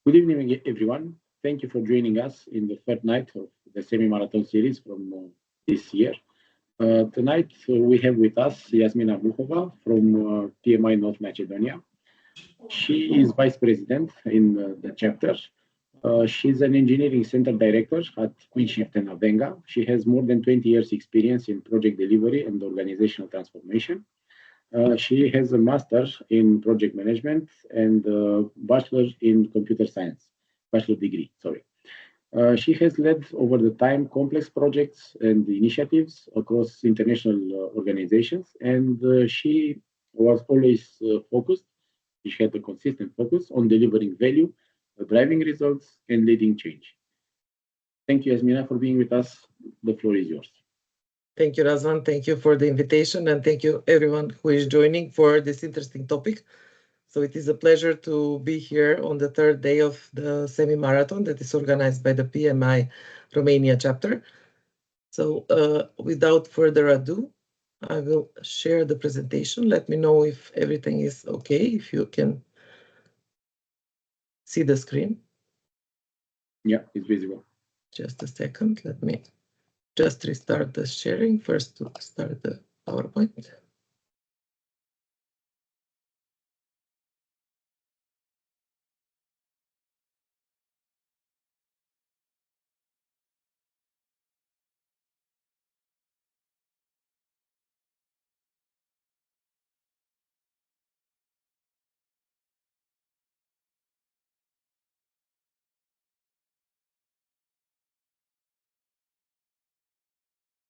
Good evening, everyone. Thank you for joining us in the third night of the semi-marathon series from this year. Tonight, we have with us Jasmina Buhova from PMI North Macedonia. She is vice president in the chapter. She's an engineering center director at Qinshift Avenga. She has more than 20 years experience in project delivery and organizational transformation. She has a master's in project management and a bachelor's in computer science, bachelor degree, sorry. She has led over the time complex projects and initiatives across international organizations, and she was always focused, she had a consistent focus on delivering value, driving results, and leading change. Thank you, Yasmina, for being with us. The floor is yours. Thank you, Razvan. Thank you for the invitation, and thank you everyone who is joining for this interesting topic. So it is a pleasure to be here on the third day of the semi-marathon that is organized by the PMI Romania chapter. So without further ado, I will share the presentation. Let me know if everything is okay, if you can see the screen. Yeah, it's visible. Just a second, let me just restart the sharing first to start the PowerPoint.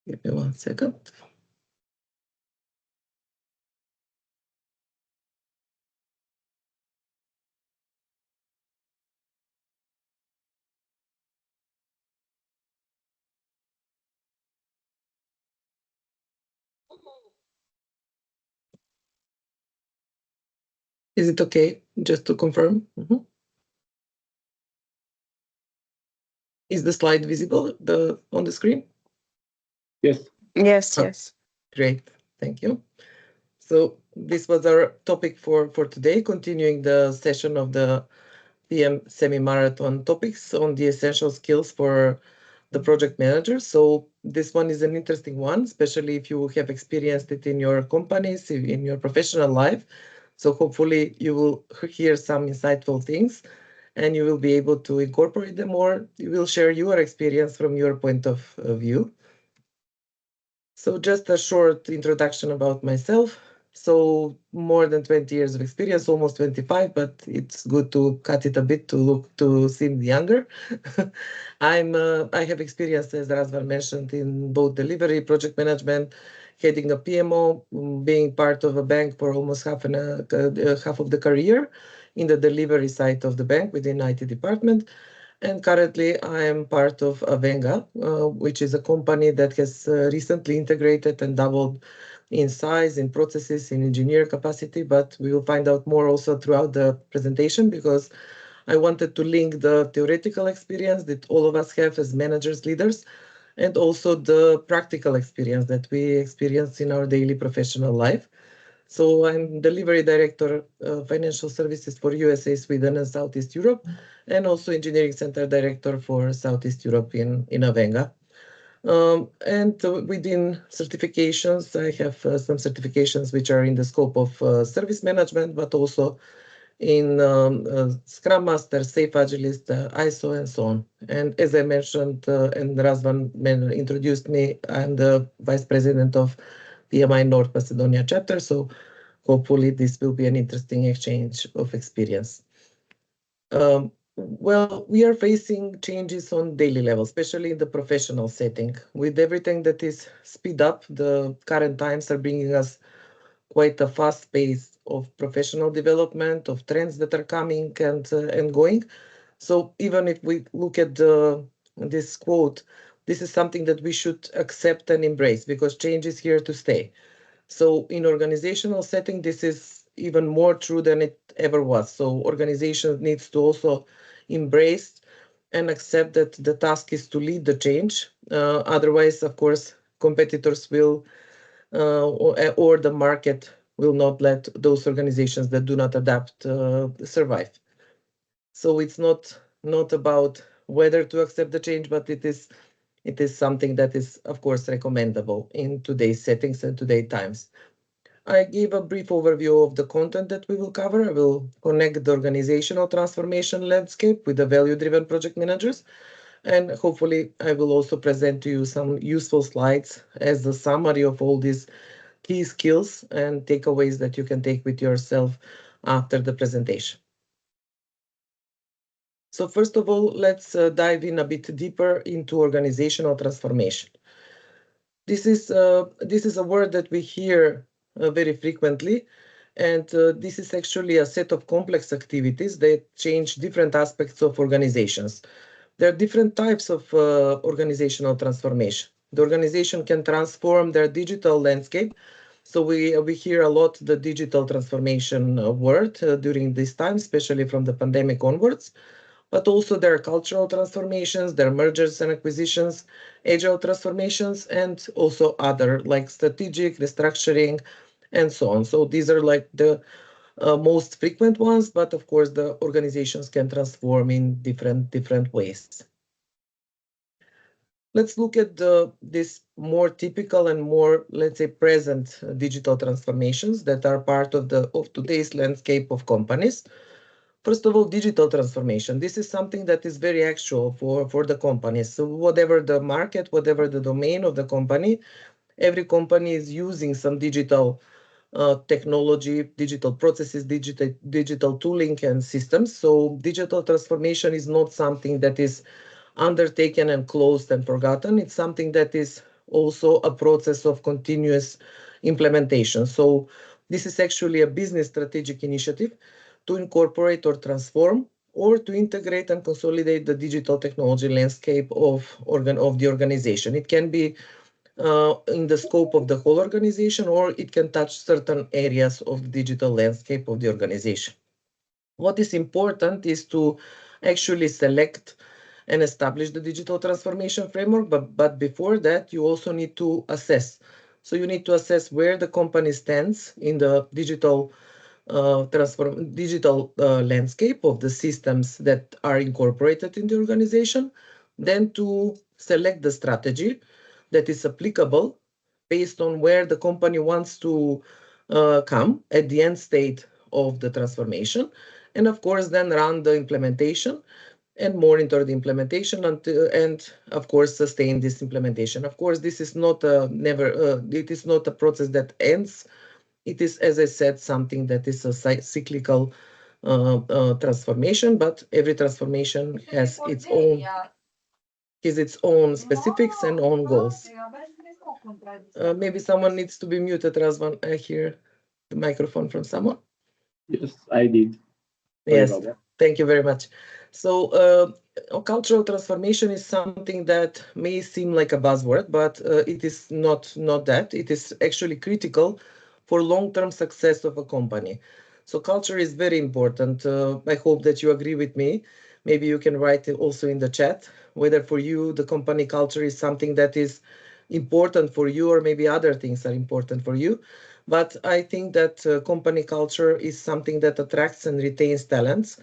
Give me 1 second. Is it okay? Just to confirm. Is the slide visible on the screen? Yes. Yes. Great, thank you. So this was our topic for today, continuing the session of the PM semi-marathon topics on the essential skills for the project manager. So this one is an interesting one, especially if you have experienced it in your companies, in your professional life. So hopefully you will hear some insightful things and you will be able to incorporate them, or you will share your experience from your point of view. So just a short introduction about myself. So more than 20 years of experience, almost 25, but it's good to cut it a bit to seem younger. I have experience, as Razvan mentioned, in both delivery, project management, heading a PMO, being part of a bank for almost half of the career in the delivery side of the bank within IT department. And currently I am part of Avenga, which is a company that has recently integrated and doubled in size, in processes, in engineer capacity, but we will find out more also throughout the presentation, because I wanted to link the theoretical experience that all of us have as managers, leaders, and also the practical experience that we experience in our daily professional life. So I'm delivery director of financial services for USA, Sweden, and Southeast Europe, and also engineering center director for Southeast Europe in Avenga. And within certifications, I have some certifications which are in the scope of service management, but also in Scrum Master, Safe Agilist, ISO, and so on. And as I mentioned, and Razvan introduced me, I'm the vice president of PMI North Macedonia chapter. So hopefully this will be an interesting exchange of experience. Well, we are facing changes on daily level, especially in the professional setting. With everything that is speed up, the current times are bringing us quite a fast pace of professional development, of trends that are coming and going. So even if we look at this quote, this is something that we should accept and embrace, because change is here to stay. So in organizational setting, this is even more true than it ever was. So organization needs to also embrace and accept that the task is to lead the change. Otherwise, of course, competitors will or the market will not let those organizations that do not adapt survive. So it's not about whether to accept the change, but it is something that is, of course, recommendable in today's settings and today's times. I gave a brief overview of the content that we will cover. I will connect the organizational transformation landscape with the value-driven project managers. And hopefully, I will also present to you some useful slides as a summary of all these key skills and takeaways that you can take with yourself after the presentation. So first of all, let's dive in a bit deeper into organizational transformation. This is a word that we hear very frequently, and this is actually a set of complex activities that change different aspects of organizations. There are different types of organizational transformation. The organization can transform their digital landscape. So we hear a lot the digital transformation word during this time, especially from the pandemic onwards. But also there are cultural transformations, there are mergers and acquisitions, agile transformations, and also other like strategic restructuring and so on. So these are like the most frequent ones, but of course the organizations can transform in different ways. Let's look at this more typical and more, let's say, present digital transformations that are part of today's landscape of companies. First of all, digital transformation. This is something that is very actual for the companies. So whatever the market, whatever the domain of the company, every company is using some digital technology, digital processes, digital tooling and systems. So digital transformation is not something that is undertaken and closed and forgotten. It's something that is also a process of continuous implementation. So this is actually a business strategic initiative to incorporate or transform or to integrate and consolidate the digital technology landscape of the organization. It can be in the scope of the whole organization, or it can touch certain areas of the digital landscape of the organization. What is important is to actually select and establish the digital transformation framework, but before that, you also need to assess. So you need to assess where the company stands in the digital landscape of the systems that are incorporated in the organization, then to select the strategy that is applicable based on where the company wants to come at the end state of the transformation, and of course then run the implementation and monitor the implementation and of course sustain this implementation. Of course, this is not it is not a process that ends. It is, as I said, something that is a cyclical transformation, but every transformation has its own specifics and own goals. Maybe someone needs to be muted, Razvan. I hear the microphone from someone. Yes, I did. Yes, thank you very much. So cultural transformation is something that may seem like a buzzword, but it is not that. It is actually critical for long-term success of a company. So culture is very important. I hope that you agree with me. Maybe you can write it also in the chat, whether for you the company culture is something that is important for you, or maybe other things are important for you. But I think that company culture is something that attracts and retains talents.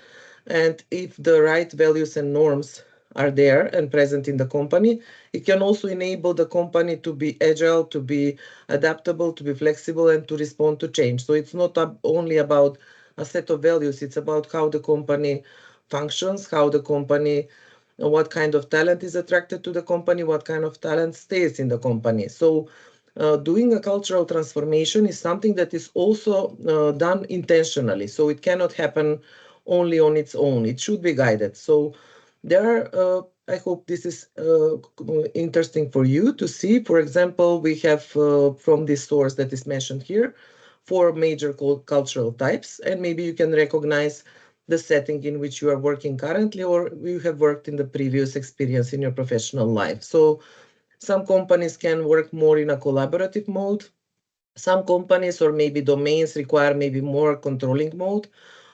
And if the right values and norms are there and present in the company, it can also enable the company to be agile, to be adaptable, to be flexible, and to respond to change. So it's not only about a set of values, it's about how the company functions, how the company, what kind of talent is attracted to the company, what kind of talent stays in the company. So doing a cultural transformation is something that is also done intentionally. So it cannot happen only on its own. It should be guided. So there are, I hope this is interesting for you to see. For example, we have from this source that is mentioned here, 4 major cultural types, and maybe you can recognize the setting in which you are working currently, or you have worked in the previous experience in your professional life. So some companies can work more in a collaborative mode. Some companies or maybe domains require maybe more controlling mode.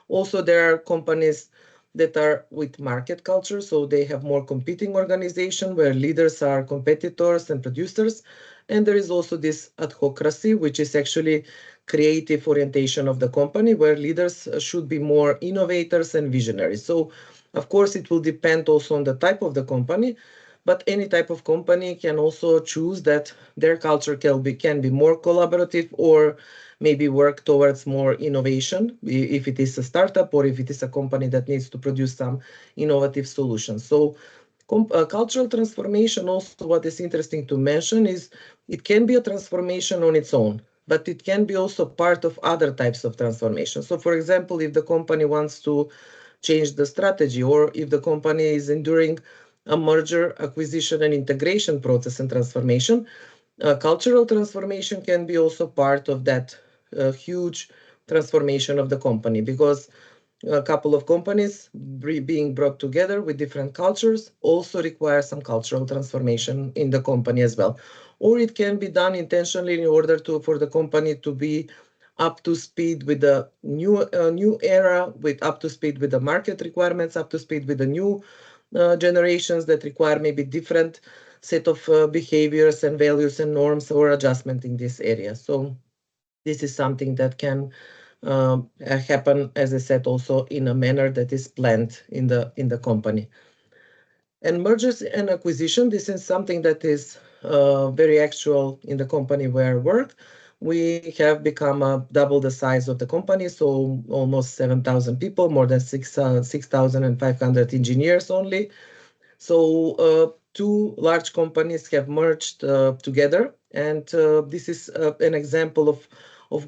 Also, there are companies that are with market culture, so they have more competing organization where leaders are competitors and producers. And there is also this adhocracy, which is actually creative orientation of the company, where leaders should be more innovators and visionaries. So, of course, it will depend also on the type of the company, but any type of company can also choose that their culture can be more collaborative, or maybe work towards more innovation, if it is a startup or if it is a company that needs to produce some innovative solutions. So cultural transformation, also what is interesting to mention is it can be a transformation on its own, but it can be also part of other types of transformation. So for example, if the company wants to change the strategy, or if the company is enduring a merger, acquisition, and integration process and transformation, cultural transformation can be also part of that huge transformation of the company, because a couple of companies being brought together with different cultures also require some cultural transformation in the company as well. Or it can be done intentionally in order for the company to be up to speed with the new era, up to speed with the market requirements, up to speed with the new generations that require maybe different set of behaviors and values and norms, or adjustment in this area. So this is something that can happen, as I said, also in a manner that is planned in the company. And mergers and acquisition, this is something that is very actual in the company where I work. We have become double the size of the company, so almost 7,000 people, more than 6,500 engineers only. So two large companies have merged together, and this is an example of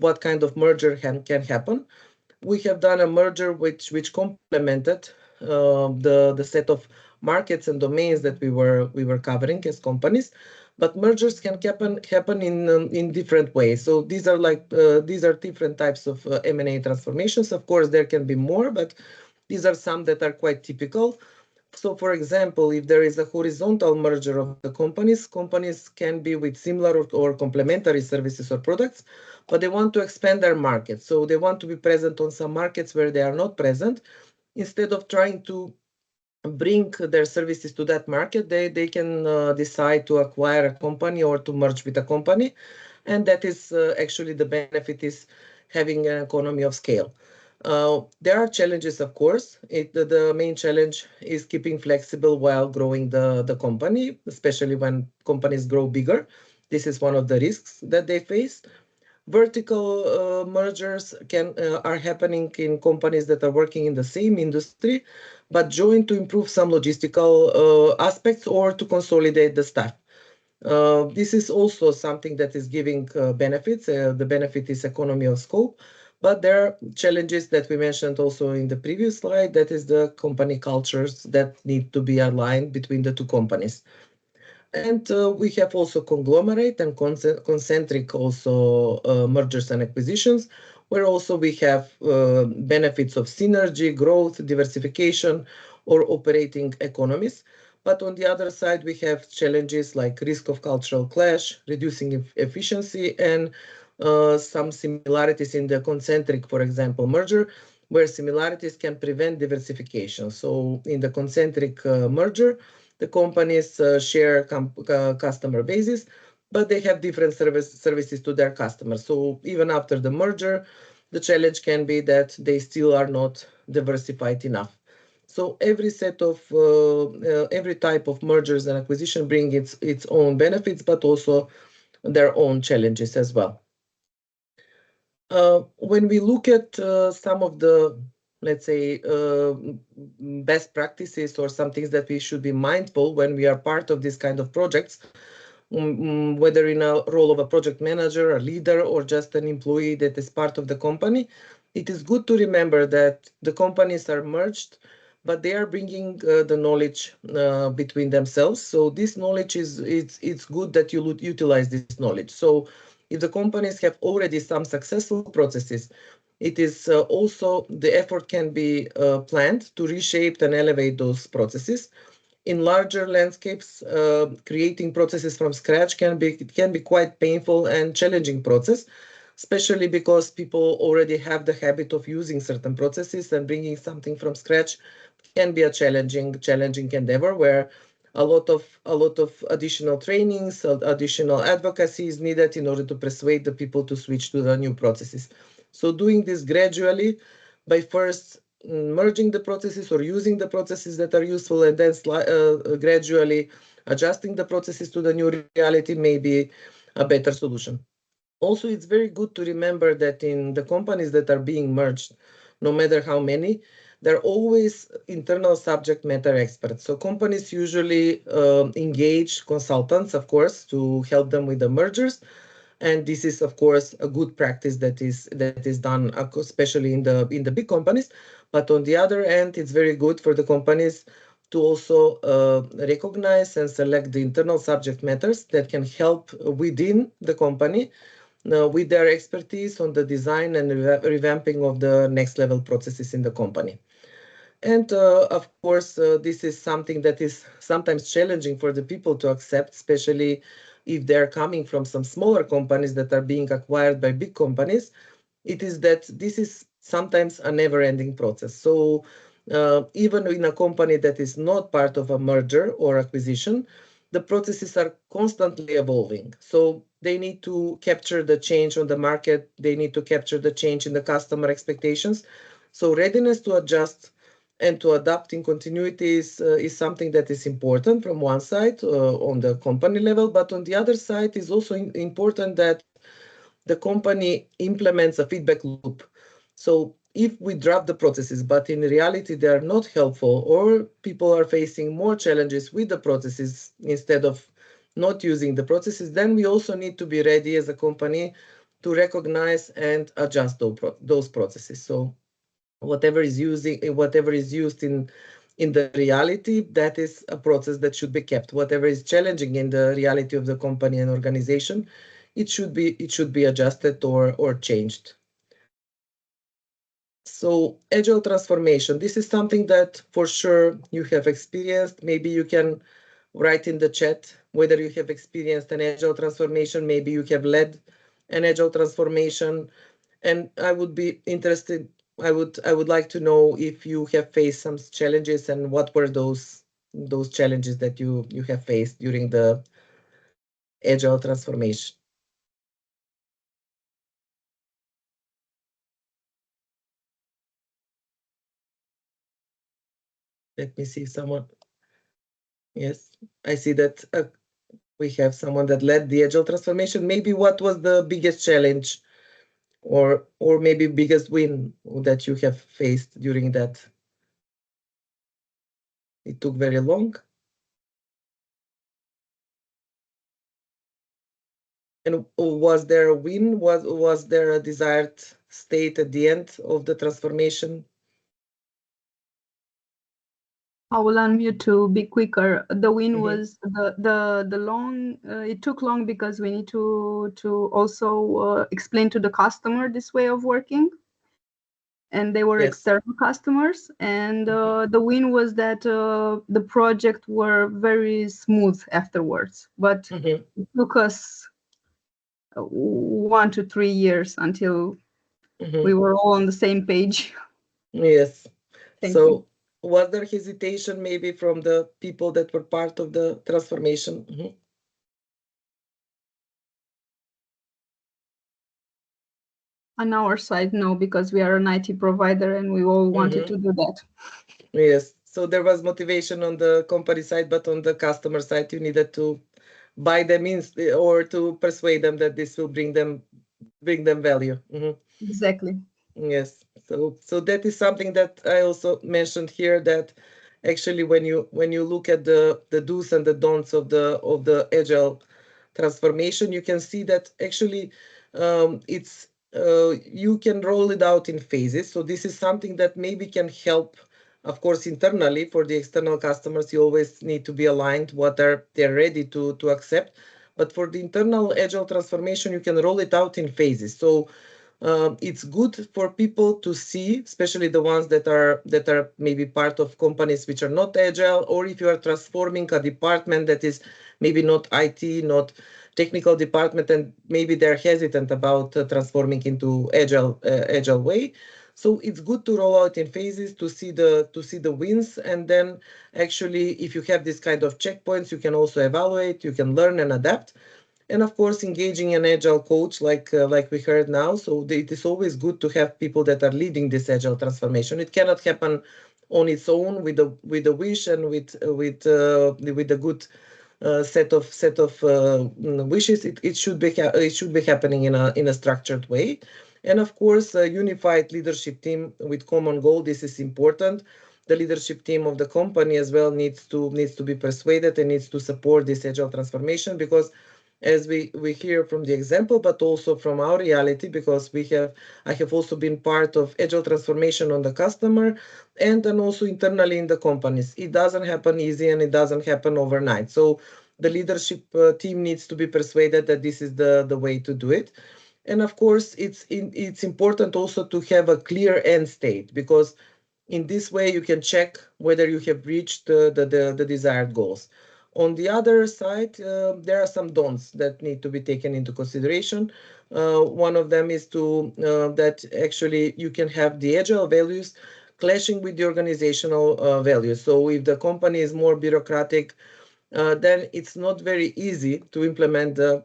what kind of merger can happen. We have done a merger which complemented the set of markets and domains that we were covering as companies, but mergers can happen in different ways. So these are different types of M&A transformations. Of course, there can be more, but these are some that are quite typical. So, for example, if there is a horizontal merger of the companies can be with similar or complementary services or products, but they want to expand their market. So they want to be present on some markets where they are not present. Instead of trying to bring their services to that market, they can decide to acquire a company or to merge with a company. And that is actually the benefit is having an economy of scale. There are challenges, of course. The main challenge is keeping flexible while growing the company, especially when companies grow bigger. This is one of the risks that they face. Vertical mergers are happening in companies that are working in the same industry, but joined to improve some logistical aspects or to consolidate the staff. This is also something that is giving benefits. The benefit is economy of scope, but there are challenges that we mentioned also in the previous slide. That is the company cultures that need to be aligned between the two companies. And we have also conglomerate and concentric also mergers and acquisitions, where also we have benefits of synergy, growth, diversification, or operating economies. But on the other side, we have challenges like risk of cultural clash, reducing efficiency, and some similarities in the concentric, for example, merger, where similarities can prevent diversification. So in the concentric merger, the companies share customer bases, but they have different services to their customers. So even after the merger, the challenge can be that they still are not diversified enough. So every type of mergers and acquisition bring its own benefits, but also their own challenges as well. When we look at some of the, let's say, best practices or some things that we should be mindful when we are part of this kind of projects, whether in a role of a project manager, a leader, or just an employee that is part of the company, it is good to remember that the companies are merged, but they are bringing the knowledge between themselves. So this knowledge it's good that you utilize this knowledge. So if the companies have already some successful processes, it is also the effort can be planned to reshape and elevate those processes. In larger landscapes, creating processes from scratch can be quite painful and challenging process, especially because people already have the habit of using certain processes, and bringing something from scratch can be a challenging endeavor, where a lot of additional trainings, additional advocacy is needed in order to persuade the people to switch to the new processes. So doing this gradually by first merging the processes or using the processes that are useful, and then gradually adjusting the processes to the new reality may be a better solution. Also, it's very good to remember that in the companies that are being merged, no matter how many, there are always internal subject matter experts. So companies usually engage consultants, of course, to help them with the mergers. And this is, of course, a good practice that is done, especially in the big companies. But on the other end, it's very good for the companies to also recognize and select the internal subject matters that can help within the company with their expertise on the design and revamping of the next level processes in the company. And of course, this is something that is sometimes challenging for the people to accept, especially if they're coming from some smaller companies that are being acquired by big companies. It is that this is sometimes a never-ending process. So even in a company that is not part of a merger or acquisition, the processes are constantly evolving. So they need to capture the change on the market. They need to capture the change in the customer expectations. So readiness to adjust and to adapt in continuity is something that is important from one side on the company level, but on the other side is also important that the company implements a feedback loop. So if we drop the processes, but in reality they are not helpful, or people are facing more challenges with the processes instead of not using the processes, then we also need to be ready as a company to recognize and adjust those processes. So whatever is used in the reality, that is a process that should be kept. Whatever is challenging in the reality of the company and organization, it should be adjusted or changed. So agile transformation, this is something that for sure you have experienced. Maybe you can write in the chat whether you have experienced an agile transformation. Maybe you have led an agile transformation, and I would be interested. I would like to know if you have faced some challenges and what were those challenges that you have faced during the agile transformation. Let me see someone. Yes, I see that we have someone that led the agile transformation. Maybe what was the biggest challenge or maybe biggest win that you have faced during that? It took very long. And was there a win? Was there a desired state at the end of the transformation? I will unmute to be quicker. The win was the long. It took long because we need to also explain to the customer this way of working, and they were external customers. And the win was that the project were very smooth afterwards. But it took us 1 to 3 years until we were all on the same page. Yes. Thank you. Was there hesitation maybe from the people that were part of the transformation? On our side, no, because we are an IT provider and we all wanted to do that. Yes. So there was motivation on the company side, but on the customer side, you needed to buy them in or to persuade them that this will bring them value. Exactly. Yes. So that is something that I also mentioned here, that actually when you look at the do's and the don'ts of the agile transformation, you can see that actually it's you can roll it out in phases. So this is something that maybe can help. Of course, internally for the external customers, you always need to be aligned what they're ready to accept. But for the internal agile transformation, you can roll it out in phases. So it's good for people to see, especially the ones that are maybe part of companies which are not agile, or if you are transforming a department that is maybe not IT, not technical department, and maybe they're hesitant about transforming into agile way. So it's good to roll out in phases to see the wins, and then actually, if you have this kind of checkpoints, you can also evaluate, you can learn and adapt. And of course, engaging an agile coach like we heard now. So it is always good to have people that are leading this agile transformation. It cannot happen on its own with a wish and with a good set of wishes. It should be happening in a structured way. And of course, a unified leadership team with common goal. This is important. The leadership team of the company as well needs to be persuaded and needs to support this agile transformation, because as we hear from the example, but also from our reality, because I have also been part of agile transformation on the customer and then also internally in the companies. It doesn't happen easy and it doesn't happen overnight. So the leadership team needs to be persuaded that this is the way to do it. And of course, it's important also to have a clear end state, because in this way you can check whether you have reached the desired goals. On the other side, there are some don'ts that need to be taken into consideration. One of them is that actually you can have the agile values clashing with the organizational values. So if the company is more bureaucratic, then it's not very easy to implement the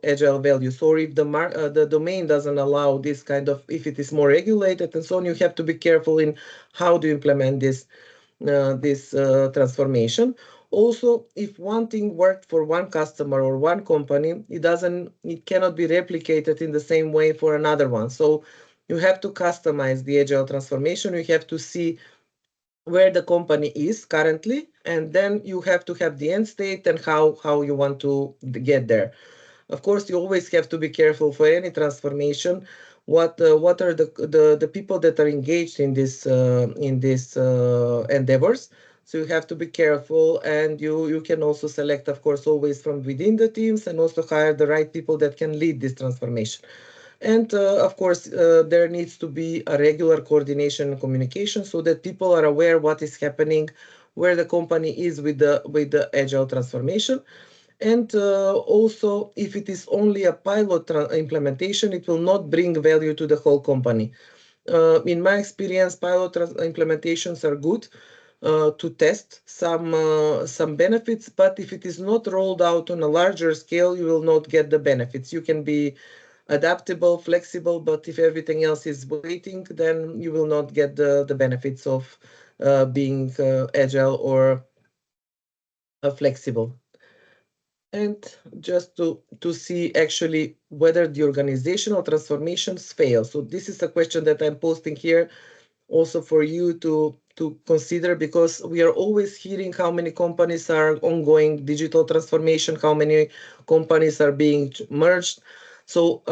agile values. Or if the domain doesn't allow this kind of, if it is more regulated and so on, you have to be careful in how to implement this transformation. Also, if one thing worked for one customer or one company, it cannot be replicated in the same way for another one. So you have to customize the agile transformation. You have to see where the company is currently, and then you have to have the end state and how you want to get there. Of course, you always have to be careful for any transformation. What are the people that are engaged in this endeavors? So you have to be careful, and you can also select, of course, always from within the teams, and also hire the right people that can lead this transformation. And of course, there needs to be a regular coordination and communication so that people are aware what is happening, where the company is with the agile transformation. And also, if it is only a pilot implementation, it will not bring value to the whole company. In my experience, pilot implementations are good to test some benefits, but if it is not rolled out on a larger scale, you will not get the benefits. You can be adaptable, flexible, but if everything else is waiting, then you will not get the benefits of being agile or flexible. And just to see actually whether the organizational transformations fail. So this is a question that I'm posting here also for you to consider, because we are always hearing how many companies are ongoing digital transformation, how many companies are being merged. So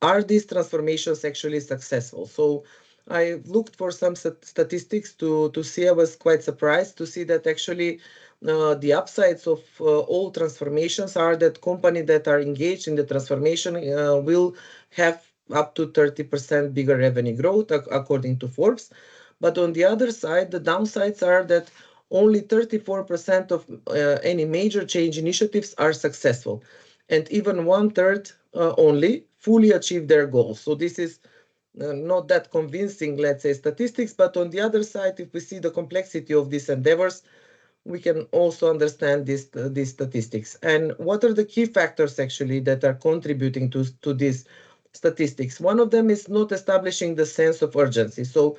are these transformations actually successful? So I looked for some statistics to see. I was quite surprised to see that actually the upsides of all transformations are that companies that are engaged in the transformation will have up to 30% bigger revenue growth, according to Forbes. But on the other side, the downsides are that only 34% of any major change initiatives are successful, and even 1/3 only fully achieve their goals. So this is not that convincing, let's say, statistics. But on the other side, if we see the complexity of these endeavors, we can also understand these statistics. And what are the key factors actually that are contributing to these statistics? One of them is not establishing the sense of urgency. So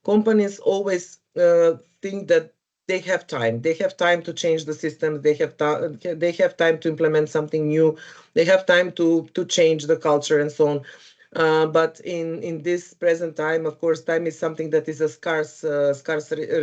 companies always think that they have time. They have time to change the system. They have time to implement something new. They have time to change the culture and so on. But in this present time, of course, time is something that is a scarce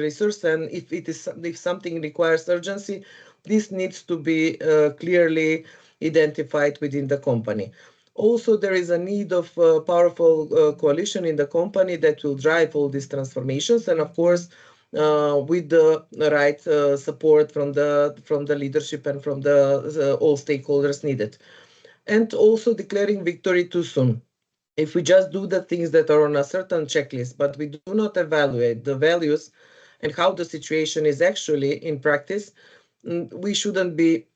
resource, and if something requires urgency, this needs to be clearly identified within the company. Also, there is a need of a powerful coalition in the company that will drive all these transformations, and of course, with the right support from the leadership and from the all stakeholders needed. And also declaring victory too soon. If we just do the things that are on a certain checklist, but we do not evaluate the values and how the situation is actually in practice, we shouldn't be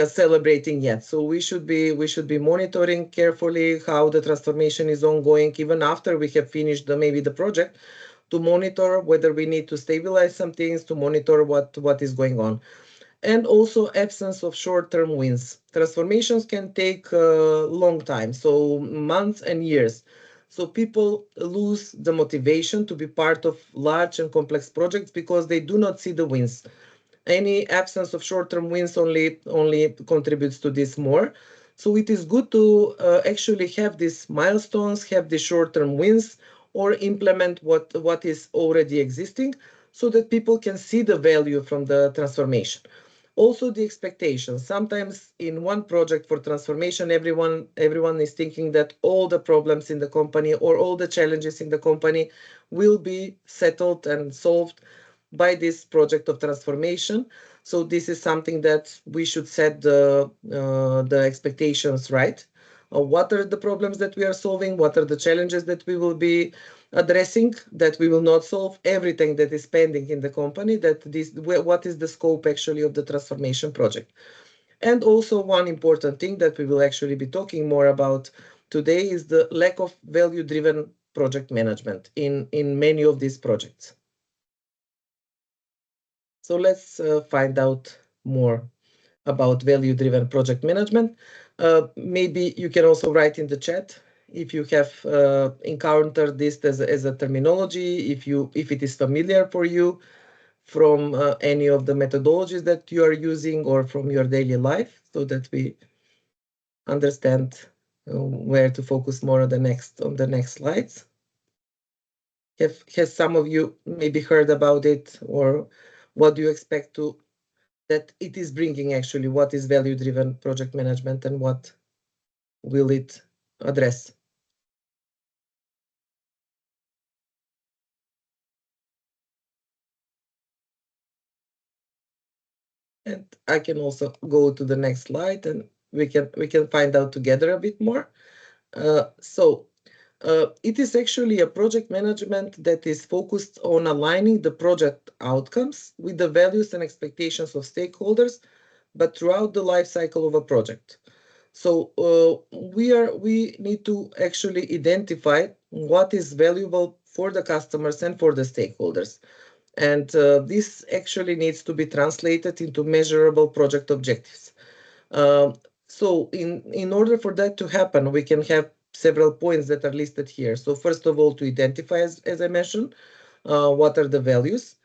celebrating yet. So we should be monitoring carefully how the transformation is ongoing, even after we have finished maybe the project, to monitor whether we need to stabilize some things, to monitor what is going on. And also absence of short-term wins. Transformations can take a long time, so months and years. So people lose the motivation to be part of large and complex projects because they do not see the wins. Any absence of short-term wins only contributes to this more. So it is good to actually have these milestones, have the short-term wins, or implement what is already existing, so that people can see the value from the transformation. Also, the expectations. Sometimes in one project for transformation, everyone is thinking that all the problems in the company or all the challenges in the company will be settled and solved by this project of transformation. So this is something that we should set the expectations right. What are the problems that we are solving? What are the challenges that we will be addressing, that we will not solve everything that is pending in the company, what is the scope actually of the transformation project. And also one important thing that we will actually be talking more about today is the lack of value-driven project management in many of these projects. So let's find out more about value-driven project management. Maybe you can also write in the chat if you have encountered this as a terminology, if it is familiar for you from any of the methodologies that you are using or from your daily life, so that we understand where to focus more on the next slides. Has some of you maybe heard about it, or what do you expect that it is bringing actually? What is value-driven project management and what will it address? And I can also go to the next slide and we can find out together a bit more. It is actually a project management that is focused on aligning the project outcomes with the values and expectations of stakeholders, but throughout the life cycle of a project. So we need to actually identify what is valuable for the customers and for the stakeholders. And this actually needs to be translated into measurable project objectives. So in order for that to happen, we can have several points that are listed here. So first of all, to identify, as I mentioned, what are the values,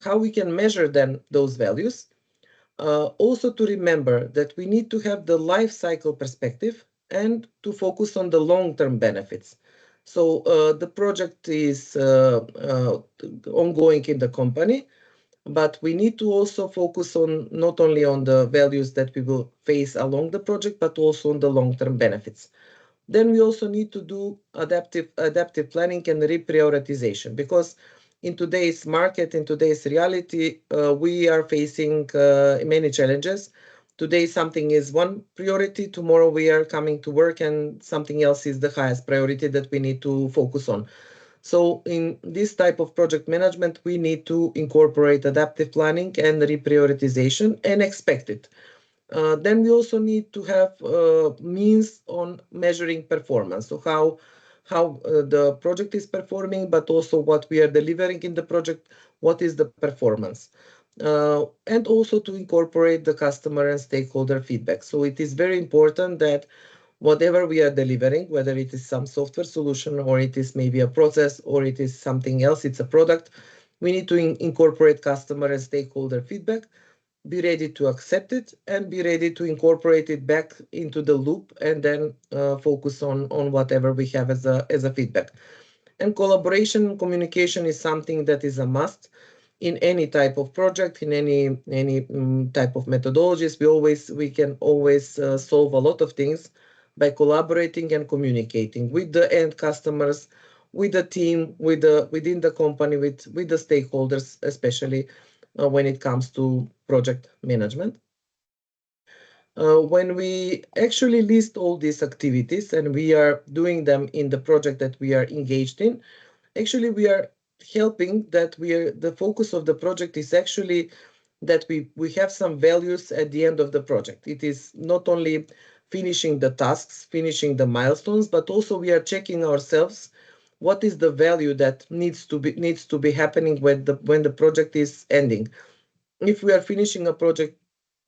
how we can measure then those values. Also to remember that we need to have the life cycle perspective and to focus on the long-term benefits. So the project is ongoing in the company, but we need to also focus on not only on the values that we will face along the project, but also on the long-term benefits. Then we also need to do adaptive planning and reprioritization, because in today's market, in today's reality, we are facing many challenges. Today, something is one priority. Tomorrow, we are coming to work and something else is the highest priority that we need to focus on. So in this type of project management, we need to incorporate adaptive planning and reprioritization and expect it. Then we also need to have means on measuring performance. So how the project is performing, but also what we are delivering in the project, what is the performance. And also to incorporate the customer and stakeholder feedback. So it is very important that whatever we are delivering, whether it is some software solution or it is maybe a process or it is something else, it's a product, we need to incorporate customer and stakeholder feedback, be ready to accept it and be ready to incorporate it back into the loop and then focus on whatever we have as a feedback. And collaboration and communication is something that is a must in any type of project, in any type of methodologies. We can always solve a lot of things by collaborating and communicating with the end customers, with the team, within the company, with the stakeholders, especially when it comes to project management. When we actually list all these activities and we are doing them in the project that we are engaged in, actually we are helping that the focus of the project is actually that we have some values at the end of the project. It is not only finishing the tasks, finishing the milestones, but also we are checking ourselves what is the value that needs to be happening when the project is ending. If we are finishing a project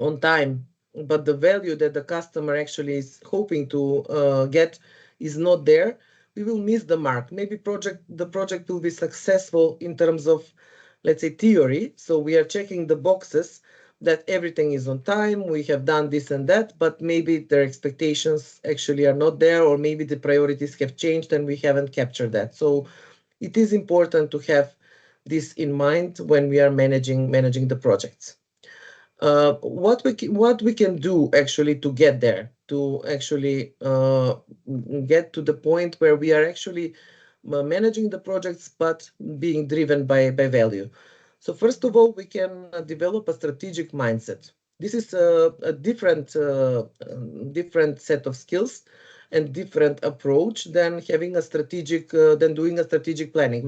on time, but the value that the customer actually is hoping to get is not there, we will miss the mark. Maybe the project will be successful in terms of, let's say, theory. So we are checking the boxes that everything is on time, we have done this and that, but maybe their expectations actually are not there, or maybe the priorities have changed and we haven't captured that. So it is important to have this in mind when we are managing the projects. What we can do actually to get there, to actually get to the point where we are actually managing the projects but being driven by value. So first of all, we can develop a strategic mindset. This is a different set of skills and different approach than having a strategic than doing a strategic planning.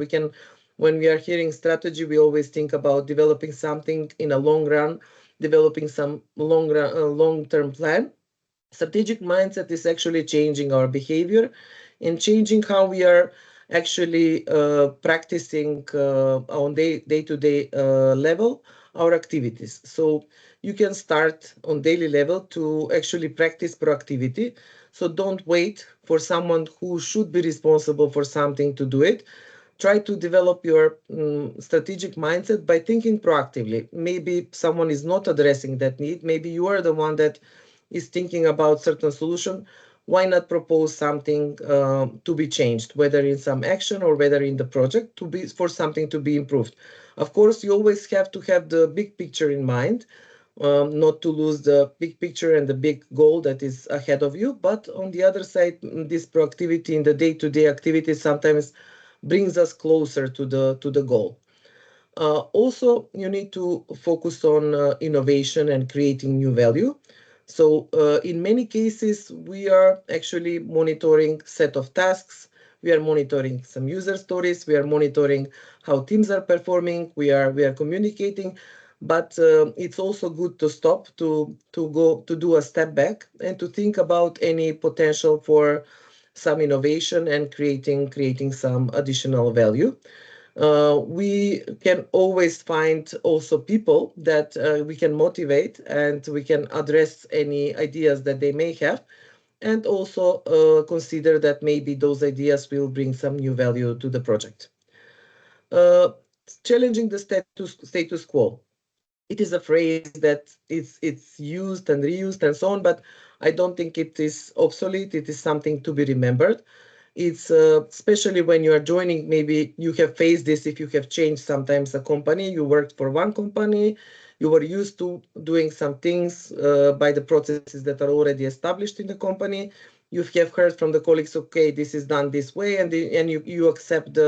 When we are hearing strategy, we always think about developing something in a long run, developing some long-term plan. Strategic mindset is actually changing our behavior and changing how we are actually practicing on day-to-day level our activities. So you can start on daily level to actually practice proactivity. So don't wait for someone who should be responsible for something to do it. Try to develop your strategic mindset by thinking proactively. Maybe someone is not addressing that need. Maybe you are the one that is thinking about certain solution. Why not propose something to be changed, whether in some action or whether in the project for something to be improved? Of course, you always have to have the big picture in mind, not to lose the big picture and the big goal that is ahead of you. But on the other side, this proactivity in the day-to-day activities sometimes brings us closer to the goal. Also, you need to focus on innovation and creating new value. So in many cases, we are actually monitoring set of tasks. We are monitoring some user stories. We are monitoring how teams are performing. We are communicating. But it's also good to stop, to do a step back and to think about any potential for some innovation and creating some additional value. We can always find also people that we can motivate and we can address any ideas that they may have, and also consider that maybe those ideas will bring some new value to the project. Challenging the status quo. It is a phrase that it's used and reused and so on, but I don't think it is obsolete. It is something to be remembered. It's especially when you are joining, maybe you have faced this if you have changed sometimes a company. You worked for one company, you were used to doing some things by the processes that are already established in the company. You have heard from the colleagues, okay, this is done this way, and you accept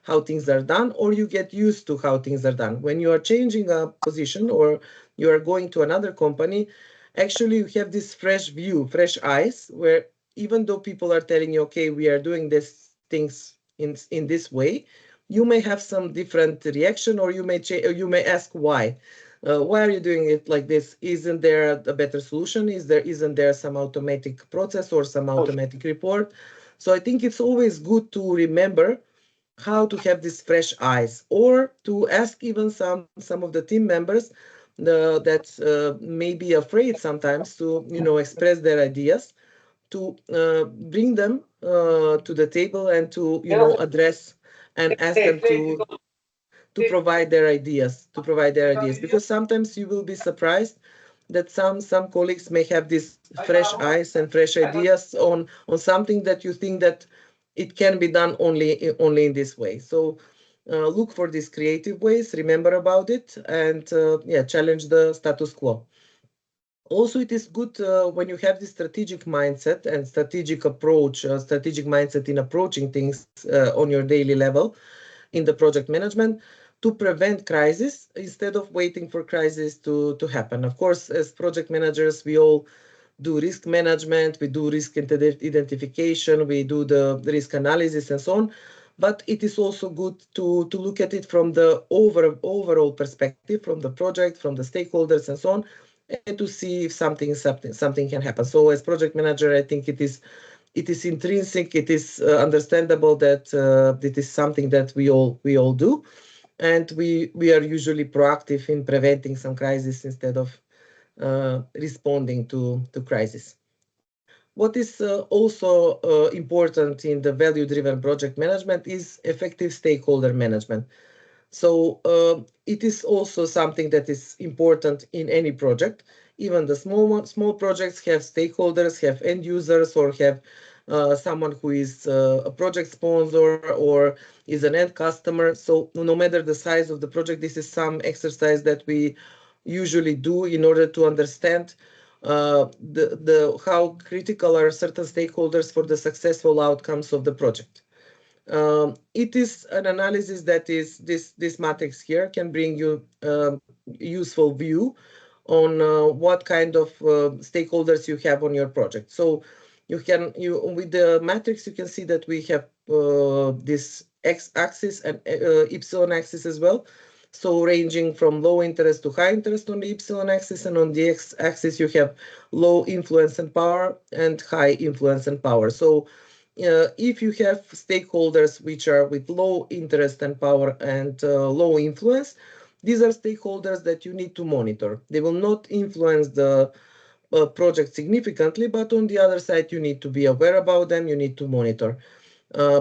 how things are done, or you get used to how things are done. When you are changing a position or you are going to another company, actually you have this fresh view, fresh eyes, where even though people are telling you, okay, we are doing these things in this way, you may have some different reaction, or you may ask why. Why are you doing it like this? Isn't there a better solution? Isn't there some automatic process or some automatic report? So I think it's always good to remember how to have these fresh eyes, or to ask even some of the team members that may be afraid sometimes to express their ideas, to bring them to the table and to address and ask them to provide their ideas, because sometimes you will be surprised that some colleagues may have these fresh eyes and fresh ideas on something that you think that it can be done only in this way. So look for these creative ways, remember about it, and challenge the status quo. Also, it is good when you have this strategic mindset and strategic mindset in approaching things on your daily level in the project management, to prevent crisis instead of waiting for crisis to happen. Of course, as project managers, we all do risk management, we do risk identification, we do the risk analysis and so on. but it is also good to look at it from the overall perspective, from the project, from the stakeholders and so on, and to see if something can happen. So as project manager, I think it is intrinsic, it is understandable that it is something that we all do, and we are usually proactive in preventing some crisis instead of responding to crisis. What is also important in the value-driven project management is effective stakeholder management. So it is also something that is important in any project. Even the small projects have stakeholders, have end users, or have someone who is a project sponsor or is an end customer. So no matter the size of the project, this is some exercise that we usually do in order to understand how critical are certain stakeholders for the successful outcomes of the project. It is an analysis that is this matrix here can bring you useful view on what kind of stakeholders you have on your project. So with the matrix, you can see that we have this x-axis and epsilon axis as well. So ranging from low interest to high interest on the epsilon axis, and on the x-axis you have low influence and power and high influence and power. So if you have stakeholders which are with low interest and power and low influence, these are stakeholders that you need to monitor. They will not influence the project significantly, but on the other side, you need to be aware about them, you need to monitor.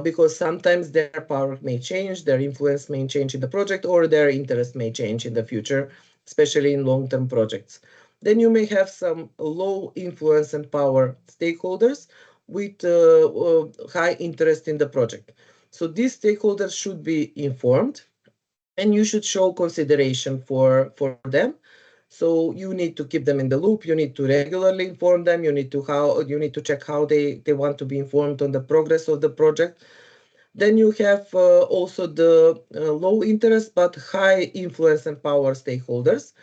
Because sometimes their power may change, their influence may change in the project, or their interest may change in the future, especially in long-term projects. Then you may have some low influence and power stakeholders with high interest in the project. So these stakeholders should be informed, and you should show consideration for them. So you need to keep them in the loop. You need to regularly inform them. You need to check how they want to be informed on the progress of the project. Then you have also the low interest but high influence and power stakeholders.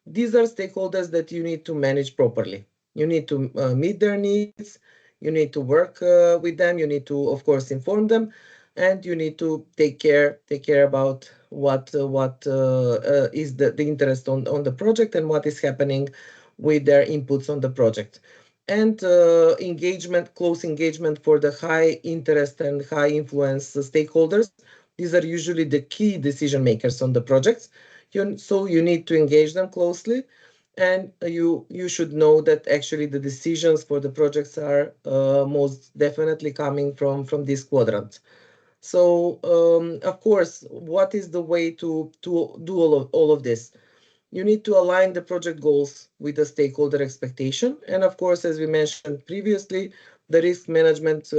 These are stakeholders that you need to manage properly. You need to meet their needs. You need to work with them. You need to, of course, inform them, and you need to take care about what is the interest on the project and what is happening with their inputs on the project. And close engagement for the high interest and high influence stakeholders. These are usually the key decision makers on the projects. So you need to engage them closely, and you should know that actually the decisions for the projects are most definitely coming from this quadrant. So of course, what is the way to do all of this? You need to align the project goals with the stakeholder expectation, and of course, as we mentioned previously, the risk management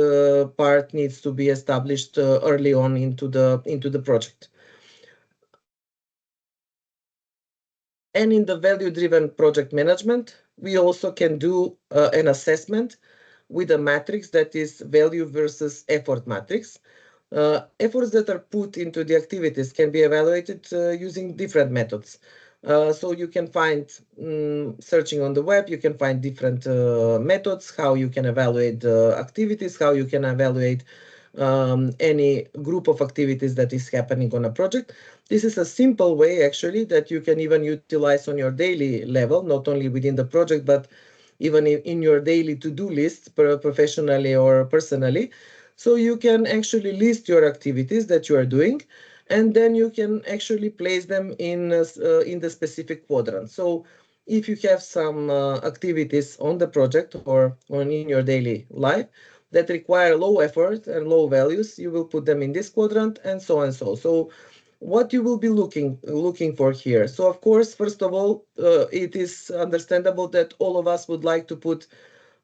part needs to be established early on into the project. And in the value-driven project management, we also can do an assessment with a matrix that is value versus effort matrix. Efforts that are put into the activities can be evaluated using different methods. So you can find, searching on the web, you can find different methods, how you can evaluate the activities, how you can evaluate any group of activities that is happening on a project. This is a simple way, actually, that you can even utilize on your daily level, not only within the project, but even in your daily to-do list, professionally or personally. So you can actually list your activities that you are doing, and then you can actually place them in the specific quadrant. So if you have some activities on the project or in your daily life that require low effort and low values, you will put them in this quadrant, and so and so. So what you will be looking for here. So of course, first of all, it is understandable that all of us would like to put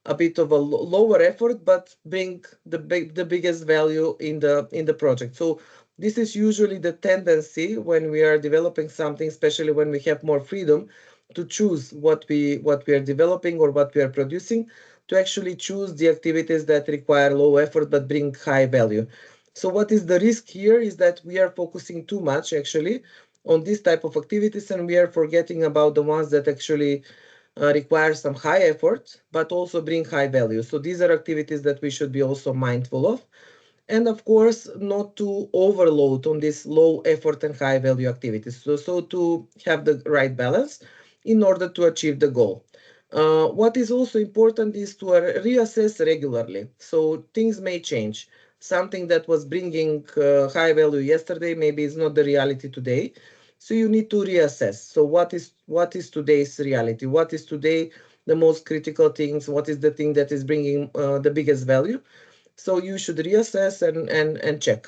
a bit of a lower effort, but bring the biggest value in the project. So this is usually the tendency when we are developing something, especially when we have more freedom to choose what we are developing or what we are producing, to actually choose the activities that require low effort but bring high value. So what is the risk here is that we are focusing too much actually on this type of activities, and we are forgetting about the ones that actually require some high effort, but also bring high value. So these are activities that we should be also mindful of. And of course, not to overload on this low effort and high value activities. So to have the right balance in order to achieve the goal. What is also important is to reassess regularly. So things may change. Something that was bringing high value yesterday maybe is not the reality today. So you need to reassess. So what is today's reality? What is today the most critical things? What is the thing that is bringing the biggest value? So you should reassess and check.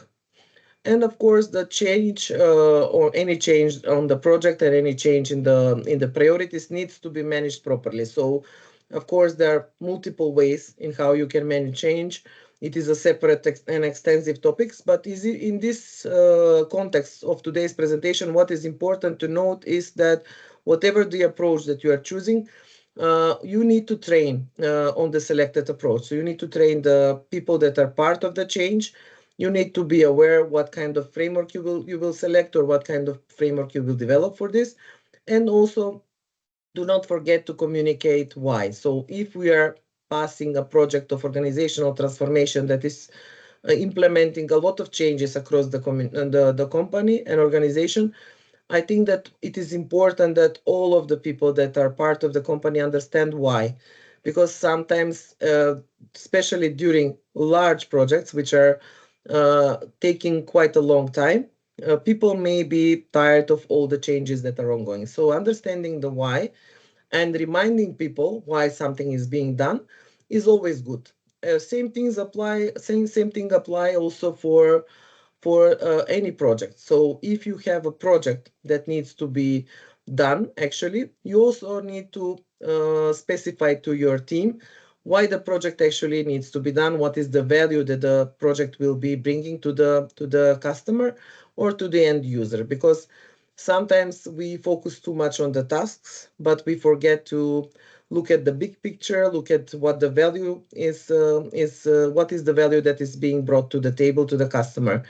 And of course, the change or any change on the project and any change in the priorities needs to be managed properly. So, of course, there are multiple ways in how you can manage change. It is a separate and extensive topics, but in this context of today's presentation, what is important to note is that whatever the approach that you are choosing, you need to train on the selected approach. So you need to train the people that are part of the change. You need to be aware what kind of framework you will select or what kind of framework you will develop for this. And also do not forget to communicate why. So if we are passing a project of organizational transformation that is implementing a lot of changes across the company and organization, I think that it is important that all of the people that are part of the company understand why. Because sometimes, especially during large projects, which are taking quite a long time, people may be tired of all the changes that are ongoing. So understanding the why and reminding people why something is being done is always good. Same thing apply also for any project. So if you have a project that needs to be done, actually, you also need to specify to your team why the project actually needs to be done, what is the value that the project will be bringing to the customer or to the end user. Because sometimes we focus too much on the tasks, but we forget to look at the big picture, look at what the value is, what is the value that is being brought to the table to the customer.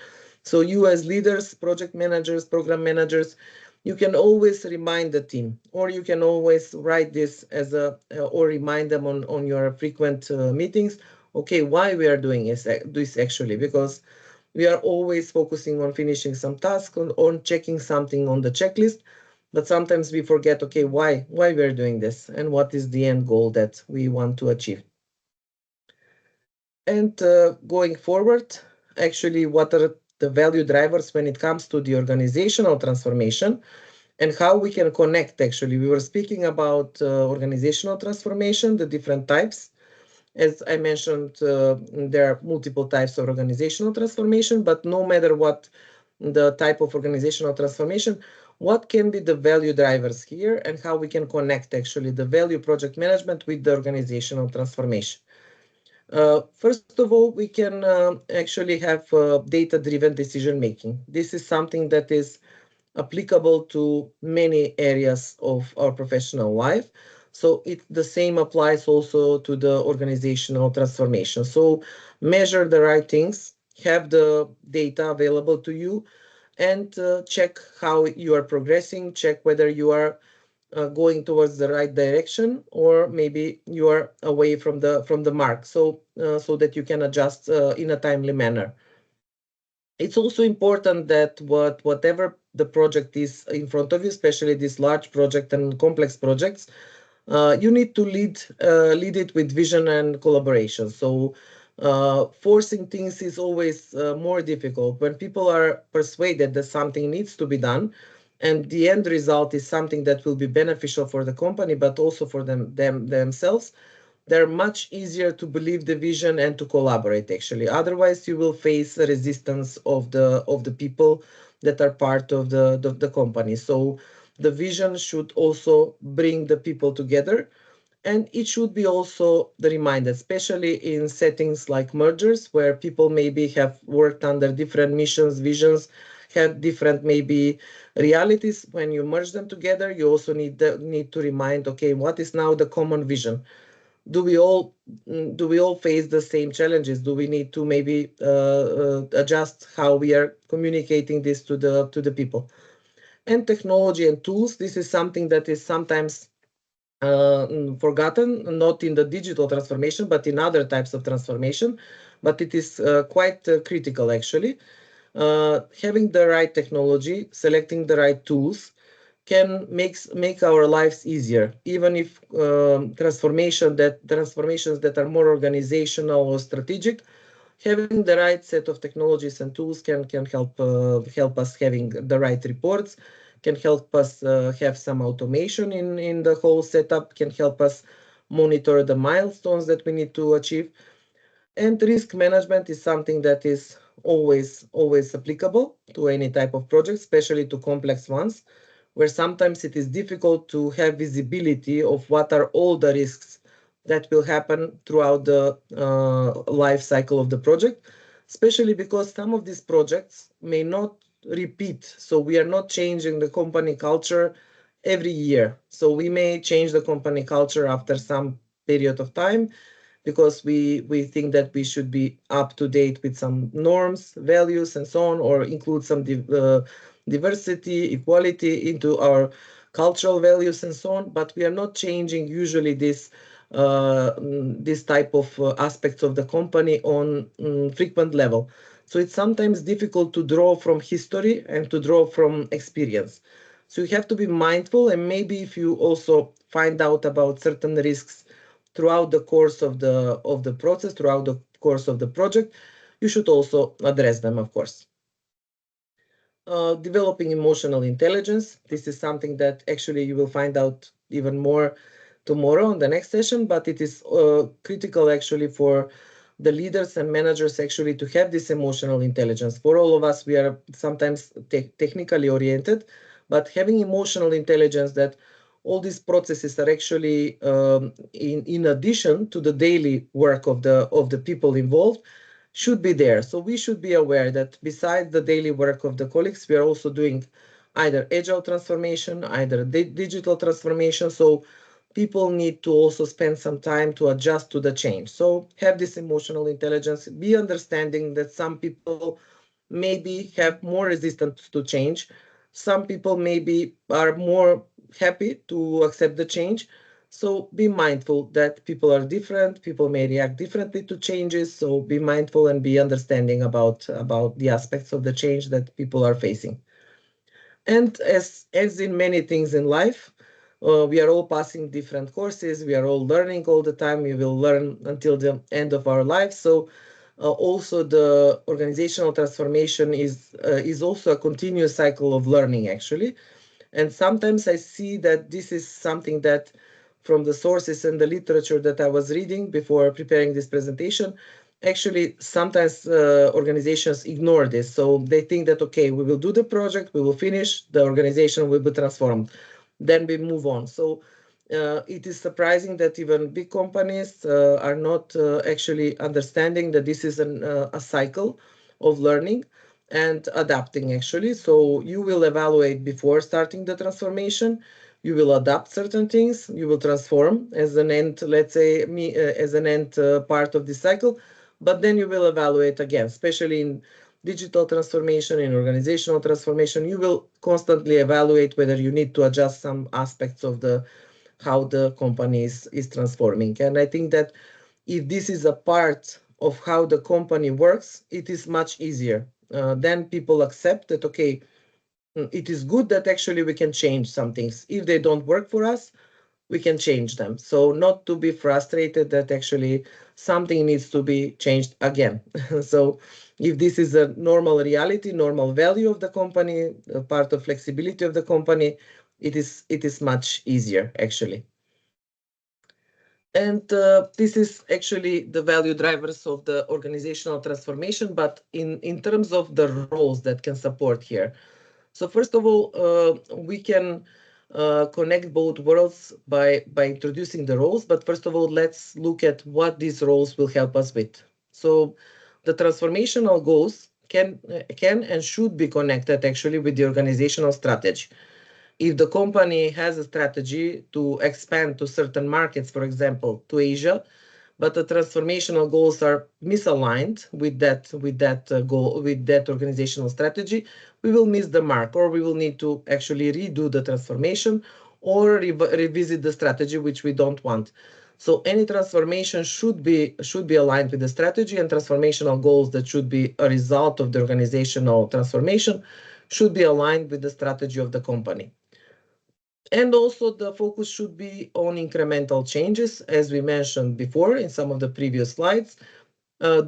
So you as leaders, project managers, program managers, you can always remind the team, or you can always write this as or remind them on your frequent meetings. Okay, why we are doing this actually, because we are always focusing on finishing some task, on checking something on the checklist, but sometimes we forget, okay, why we are doing this and what is the end goal that we want to achieve. And going forward, actually, what are the value drivers when it comes to the organizational transformation and how we can connect? Actually, we were speaking about organizational transformation, the different types. As I mentioned, there are multiple types of organizational transformation, but no matter what the type of organizational transformation, what can be the value drivers here and how we can connect actually the value project management with the organizational transformation. First of all, we can actually have data-driven decision making. This is something that is applicable to many areas of our professional life. So the same applies also to the organizational transformation. So measure the right things, have the data available to you, and check how you are progressing, check whether you are going towards the right direction, or maybe you are away from the mark, so that you can adjust in a timely manner. It's also important that whatever the project is in front of you, especially this large project and complex projects, you need to lead it with vision and collaboration. So forcing things is always more difficult. When people are persuaded that something needs to be done, and the end result is something that will be beneficial for the company, but also for themselves, they're much easier to believe the vision and to collaborate, actually. Otherwise, you will face a resistance of the people that are part of the company. So the vision should also bring the people together. And it should be also the reminder, especially in settings like mergers, where people maybe have worked under different missions, visions, had different maybe realities. When you merge them together, you also need to remind, okay, what is now the common vision? Do we all face the same challenges? Do we need to maybe adjust how we are communicating this to the people? And technology and tools, this is something that is sometimes forgotten, not in the digital transformation, but in other types of transformation. but it is quite critical actually. Having the right technology, selecting the right tools can make our lives easier, even if transformations that are more organizational or strategic. Having the right set of technologies and tools can help us having the right reports, can help us have some automation in the whole setup, can help us monitor the milestones that we need to achieve. And risk management is something that is always applicable to any type of project, especially to complex ones, where sometimes it is difficult to have visibility of what are all the risks that will happen throughout the life cycle of the project, especially because some of these projects may not repeat. So we are not changing the company culture every year. So we may change the company culture after some period of time, because we think that we should be up to date with some norms, values, and so on, or include some diversity, equality into our cultural values and so on. But we are not changing usually this type of aspects of the company on frequent level. So it's sometimes difficult to draw from history and to draw from experience. So you have to be mindful, and maybe if you also find out about certain risks throughout the course of the process, throughout the course of the project, you should also address them, of course. Developing emotional intelligence. This is something that actually you will find out even more tomorrow in the next session, but it is critical actually for the leaders and managers actually to have this emotional intelligence. For all of us, we are sometimes technically oriented, but having emotional intelligence that all these processes are actually in addition to the daily work of the people involved should be there. So we should be aware that besides the daily work of the colleagues, we are also doing either agile transformation, either digital transformation. So people need to also spend some time to adjust to the change. So have this emotional intelligence, be understanding that some people maybe have more resistance to change. Some people maybe are more happy to accept the change. So be mindful that people are different. People may react differently to changes. So be mindful and be understanding about the aspects of the change that people are facing. And as in many things in life, we are all passing different courses. We are all learning all the time. We will learn until the end of our lives. So also the organizational transformation is also a continuous cycle of learning, actually. And sometimes I see that this is something that from the sources and the literature that I was reading before preparing this presentation, actually sometimes organizations ignore this. So they think that, okay, we will do the project, we will finish, the organization will be transformed, then we move on. So it is surprising that even big companies are not actually understanding that this is a cycle of learning and adapting, actually. So you will evaluate before starting the transformation. You will adapt certain things. You will transform as an end, let's say, as an end part of this cycle. But then you will evaluate again, especially in digital transformation, in organizational transformation. You will constantly evaluate whether you need to adjust some aspects of how the company is transforming. And I think that if this is a part of how the company works, it is much easier. Then people accept that, okay, it is good that actually we can change some things. If they don't work for us, we can change them. So not to be frustrated that actually something needs to be changed again. So if this is a normal reality, normal value of the company, a part of flexibility of the company, it is much easier, actually. And this is actually the value drivers of the organizational transformation, but in terms of the roles that can support here. So first of all, we can connect both worlds by introducing the roles. But first of all, let's look at what these roles will help us with. So the transformational goals can and should be connected actually with the organizational strategy. If the company has a strategy to expand to certain markets, for example, to Asia, but the transformational goals are misaligned with that goal, with that organizational strategy, we will miss the mark, or we will need to actually redo the transformation or revisit the strategy, which we don't want. So any transformation should be aligned with the strategy, and transformational goals that should be a result of the organizational transformation should be aligned with the strategy of the company. And also the focus should be on incremental changes, as we mentioned before in some of the previous slides.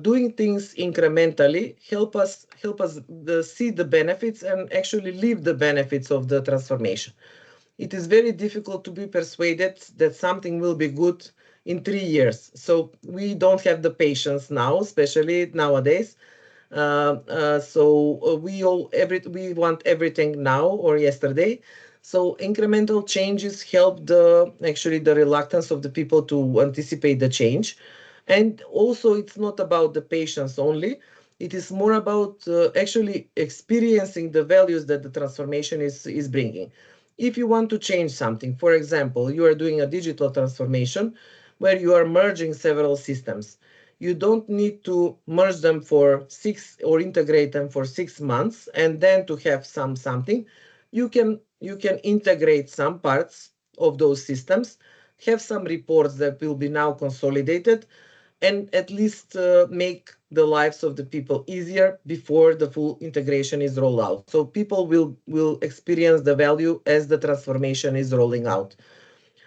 Doing things incrementally help us see the benefits and actually live the benefits of the transformation. It is very difficult to be persuaded that something will be good in 3 years. So we don't have the patience now, especially nowadays. We want everything now or yesterday. So incremental changes help the reluctance of the people to anticipate the change. And also it's not about the patience only. It is more about actually experiencing the values that the transformation is bringing. If you want to change something, for example, you are doing a digital transformation where you are merging several systems. You don't need to merge them for 6 or integrate them for 6 months and then to have something. You can integrate some parts of those systems, have some reports that will be now consolidated, and at least make the lives of the people easier before the full integration is rolled out. So people will experience the value as the transformation is rolling out.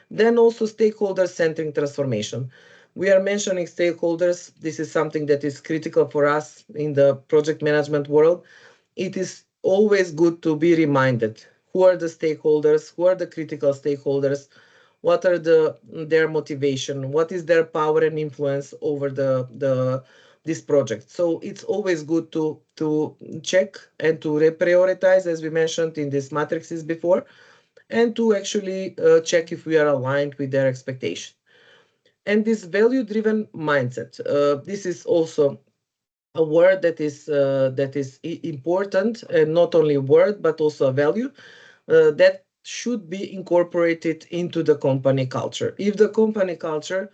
Then also stakeholder-centric transformation. We are mentioning stakeholders. This is something that is critical for us in the project management world. It is always good to be reminded who are the stakeholders, who are the critical stakeholders, what are their motivation, what is their power and influence over this project. So it's always good to check and to reprioritize, as we mentioned in these matrices before, and to actually check if we are aligned with their expectation. And this value-driven mindset, this is also a word that is important, and not only a word but also a value that should be incorporated into the company culture. If the company culture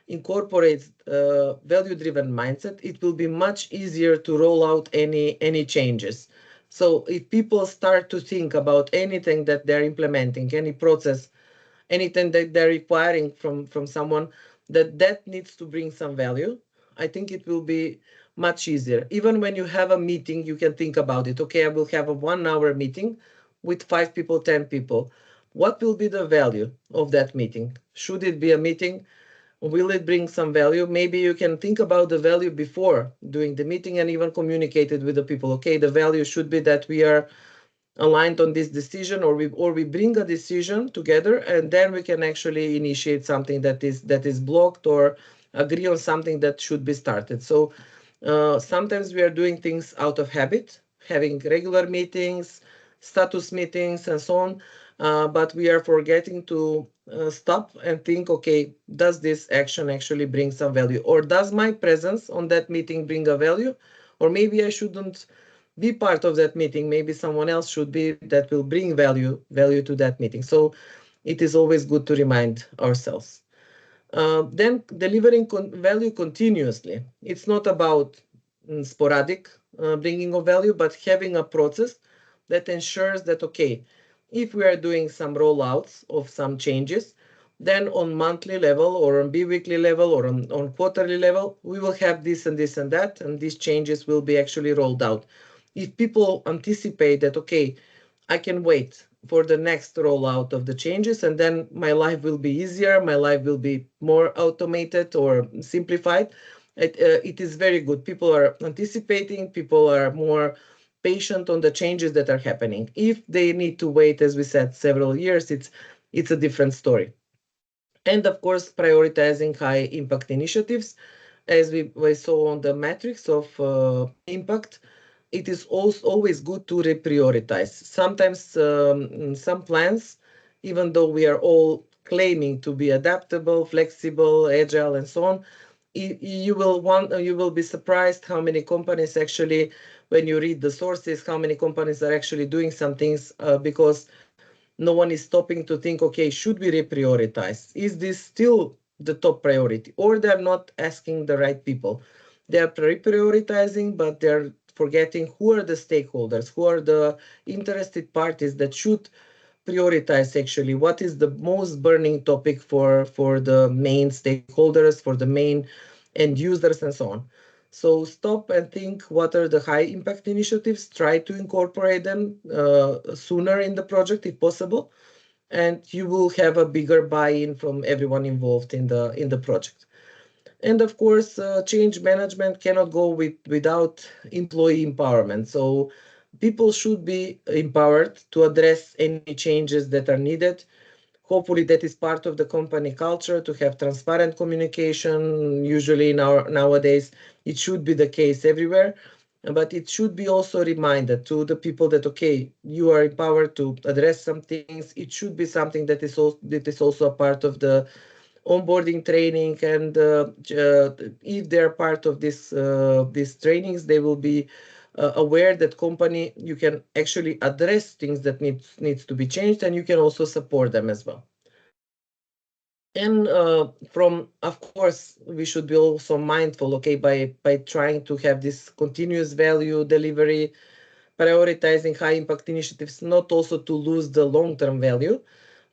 incorporates value-driven mindset, it will be much easier to roll out any changes. So if people start to think about anything that they're implementing, any process, anything that they're requiring from someone, that needs to bring some value, I think it will be much easier. Even when you have a meeting, you can think about it. Okay, I will have a 1-hour meeting with 5 people, 10 people. What will be the value of that meeting? Should it be a meeting? Will it bring some value? Maybe you can think about the value before doing the meeting and even communicate it with the people. Okay, the value should be that we are aligned on this decision, or we bring a decision together, and then we can actually initiate something that is blocked, or agree on something that should be started. So sometimes we are doing things out of habit, having regular meetings, status meetings, and so on. But we are forgetting to stop and think, okay, does this action actually bring some value? Or does my presence on that meeting bring a value? Or maybe I shouldn't be part of that meeting. Maybe someone else should be, that will bring value to that meeting. So it is always good to remind ourselves. Then delivering value continuously. It's not about sporadic bringing of value, but having a process that ensures that, okay, if we are doing some rollouts of some changes, then on monthly level or on bi-weekly level or on quarterly level, we will have this and this and that, and these changes will be actually rolled out. If people anticipate that, okay, I can wait for the next rollout of the changes, and then my life will be easier, my life will be more automated or simplified, it is very good. People are anticipating, people are more patient on the changes that are happening. If they need to wait, as we said, several years, it's a different story. And of course, prioritizing high impact initiatives, as we saw on the matrix of impact. It is also always good to reprioritize. Sometimes some plans, even though we are all claiming to be adaptable, flexible, agile, and so on, you will be surprised how many companies actually, when you read the sources, how many companies are actually doing some things because no one is stopping to think, okay, should we reprioritize? Is this still the top priority? Or they're not asking the right people. They are reprioritizing, but they're forgetting who are the stakeholders, who are the interested parties that should prioritize actually what is the most burning topic for the main stakeholders, for the main end users, and so on. So stop and think what are the high impact initiatives, try to incorporate them sooner in the project if possible, and you will have a bigger buy-in from everyone involved in the project. And of course, change management cannot go without employee empowerment. So people should be empowered to address any changes that are needed. Hopefully that is part of the company culture to have transparent communication. Usually nowadays, it should be the case everywhere, but it should be also reminded to the people that, okay, you are empowered to address some things. It should be something that is also a part of the onboarding training, and if they're part of these trainings, they will be aware that company, you can actually address things that needs to be changed, and you can also support them as well. And of course, we should be also mindful, okay, by trying to have this continuous value delivery, prioritizing high impact initiatives, not also to lose the long-term value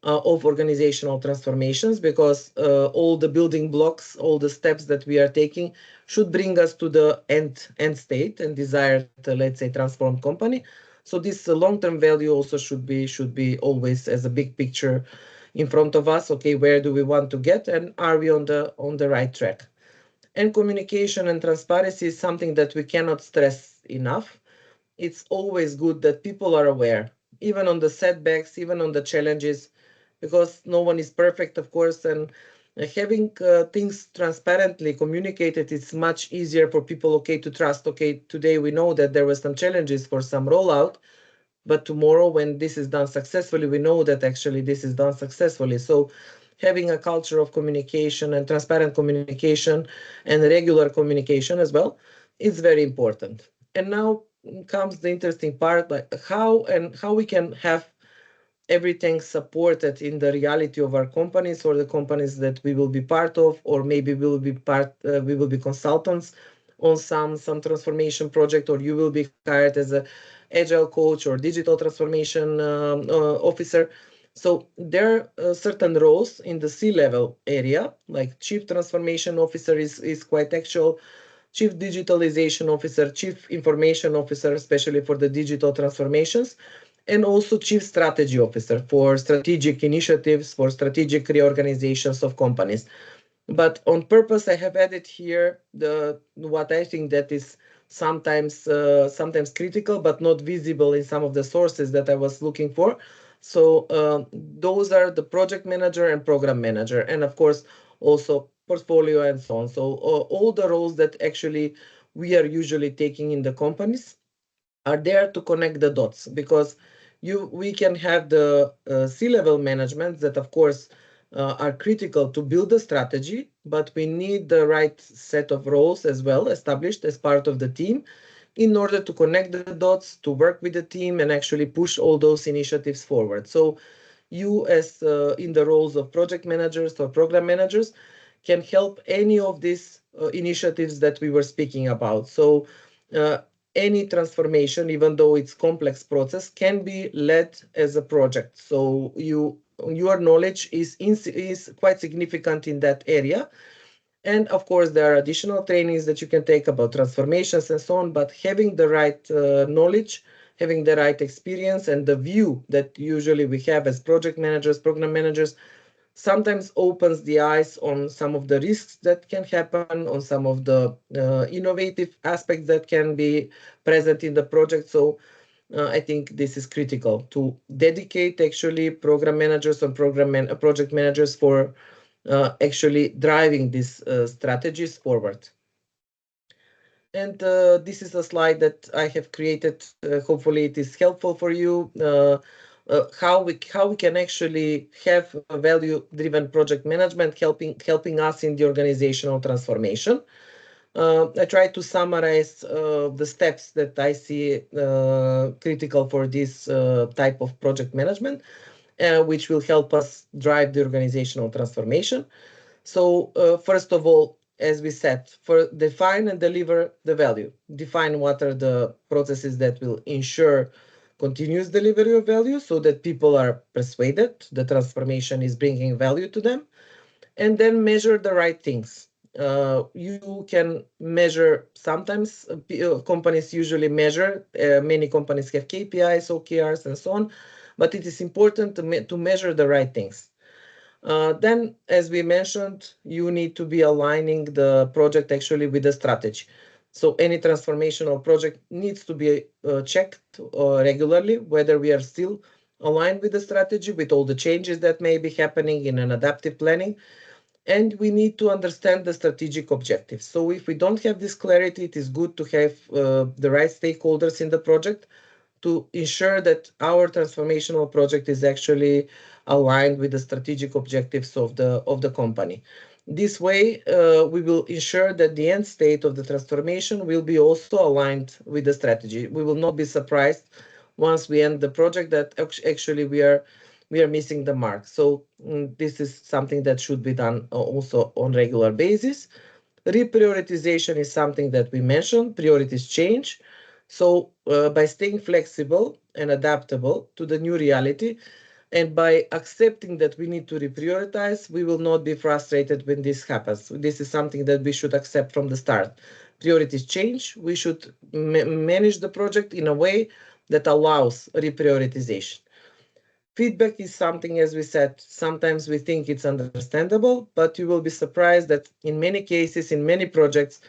of organizational transformations, because all the building blocks, all the steps that we are taking should bring us to the end state and desired, let's say, transformed company. So this long-term value also should be always as a big picture in front of us. Okay, where do we want to get, and are we on the right track? And communication and transparency is something that we cannot stress enough. It's always good that people are aware, even on the setbacks, even on the challenges, because no one is perfect, of course, and having things transparently communicated, it's much easier for people, okay, to trust. Okay, today we know that there were some challenges for some rollout, but tomorrow when this is done successfully, we know that actually this is done successfully. So having a culture of communication and transparent communication and regular communication as well is very important. And now comes the interesting part, like how we can have everything supported in the reality of our companies or the companies that we will be part of, or maybe we will be consultants on some transformation project, or you will be hired as a agile coach or digital transformation officer. So there are certain roles in the C-level area, like chief transformation officer is quite actual, chief digitalization officer, chief information officer, especially for the digital transformations, and also chief strategy officer for strategic initiatives, for strategic reorganizations of companies. But on purpose, I have added here what I think that is sometimes critical, but not visible in some of the sources that I was looking for. So those are the project manager and program manager, and of course also portfolio and so on. So all the roles that actually we are usually taking in the companies are there to connect the dots, because we can have the C-level management that of course are critical to build a strategy, but we need the right set of roles as well established as part of the team in order to connect the dots, to work with the team and actually push all those initiatives forward. So you as in the roles of project managers or program managers can help any of these initiatives that we were speaking about. So any transformation, even though it's complex process, can be led as a project. So your knowledge is quite significant in that area. And of course, there are additional trainings that you can take about transformations and so on, but having the right knowledge, having the right experience and the view that usually we have as project managers, program managers, sometimes opens the eyes on some of the risks that can happen, on some of the innovative aspects that can be present in the project. So I think this is critical to dedicate actually program managers and project managers for actually driving these strategies forward. And this is a slide that I have created. Hopefully it is helpful for you. How we can actually have a value-driven project management helping us in the organizational transformation. I try to summarize the steps that I see critical for this type of project management, which will help us drive the organizational transformation. So first of all, as we said, define and deliver the value. Define what are the processes that will ensure continuous delivery of value so that people are persuaded the transformation is bringing value to them, and then measure the right things. You can measure sometimes, companies usually measure, many companies have KPIs, OKRs, and so on, but it is important to measure the right things. Then, as we mentioned, you need to be aligning the project actually with the strategy. So any transformational project needs to be checked regularly, whether we are still aligned with the strategy, with all the changes that may be happening in an adaptive planning. And we need to understand the strategic objectives. So if we don't have this clarity, it is good to have the right stakeholders in the project to ensure that our transformational project is actually aligned with the strategic objectives of the company. This way, we will ensure that the end state of the transformation will be also aligned with the strategy. We will not be surprised once we end the project that actually we are missing the mark. So this is something that should be done also on regular basis. Reprioritization is something that we mentioned. Priorities change. So by staying flexible and adaptable to the new reality, and by accepting that we need to reprioritize, we will not be frustrated when this happens. This is something that we should accept from the start. Priorities change. We should manage the project in a way that allows reprioritization. Feedback is something, as we said, sometimes we think it's understandable, but you will be surprised that in many cases, in many projects,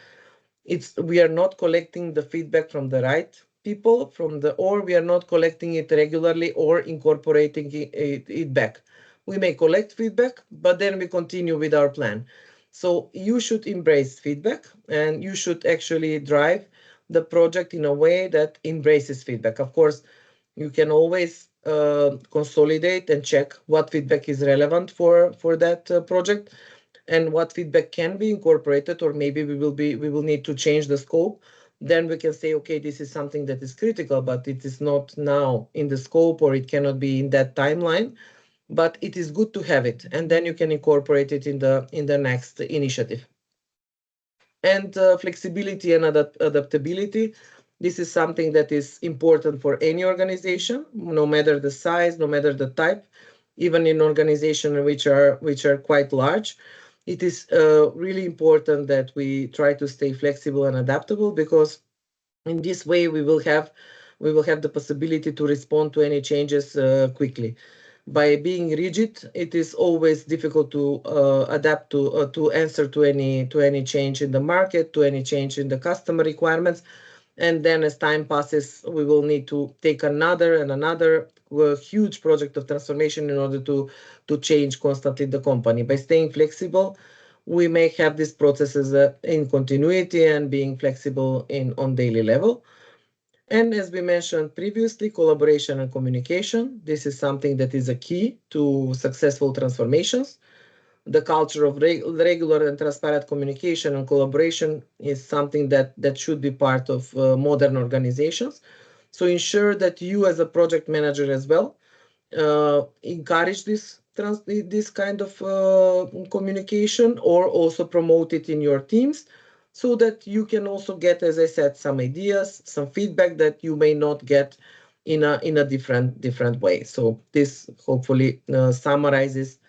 we are not collecting the feedback from the right people, or we are not collecting it regularly or incorporating it back. We may collect feedback, but then we continue with our plan. So you should embrace feedback, and you should actually drive the project in a way that embraces feedback. Of course, you can always consolidate and check what feedback is relevant for that project, and what feedback can be incorporated, or maybe we will need to change the scope. Then we can say, okay, this is something that is critical, but it is not now in the scope, or it cannot be in that timeline. But it is good to have it, and then you can incorporate it in the next initiative. And flexibility and adaptability. This is something that is important for any organization, no matter the size, no matter the type, even in organizations which are quite large. It is really important that we try to stay flexible and adaptable, because in this way we will have the possibility to respond to any changes quickly. By being rigid, it is always difficult to adapt to answer to any change in the market, to any change in the customer requirements. And then as time passes, we will need to take another and another huge project of transformation in order to change constantly the company. By staying flexible, we may have these processes in continuity and being flexible on daily level. And as we mentioned previously, collaboration and communication. This is something that is a key to successful transformations. The culture of regular and transparent communication and collaboration is something that should be part of modern organizations. So ensure that you as a project manager as well encourage this kind of communication, or also promote it in your teams, so that you can also get, as I said, some ideas, some feedback that you may not get in a different way. So this hopefully summarizes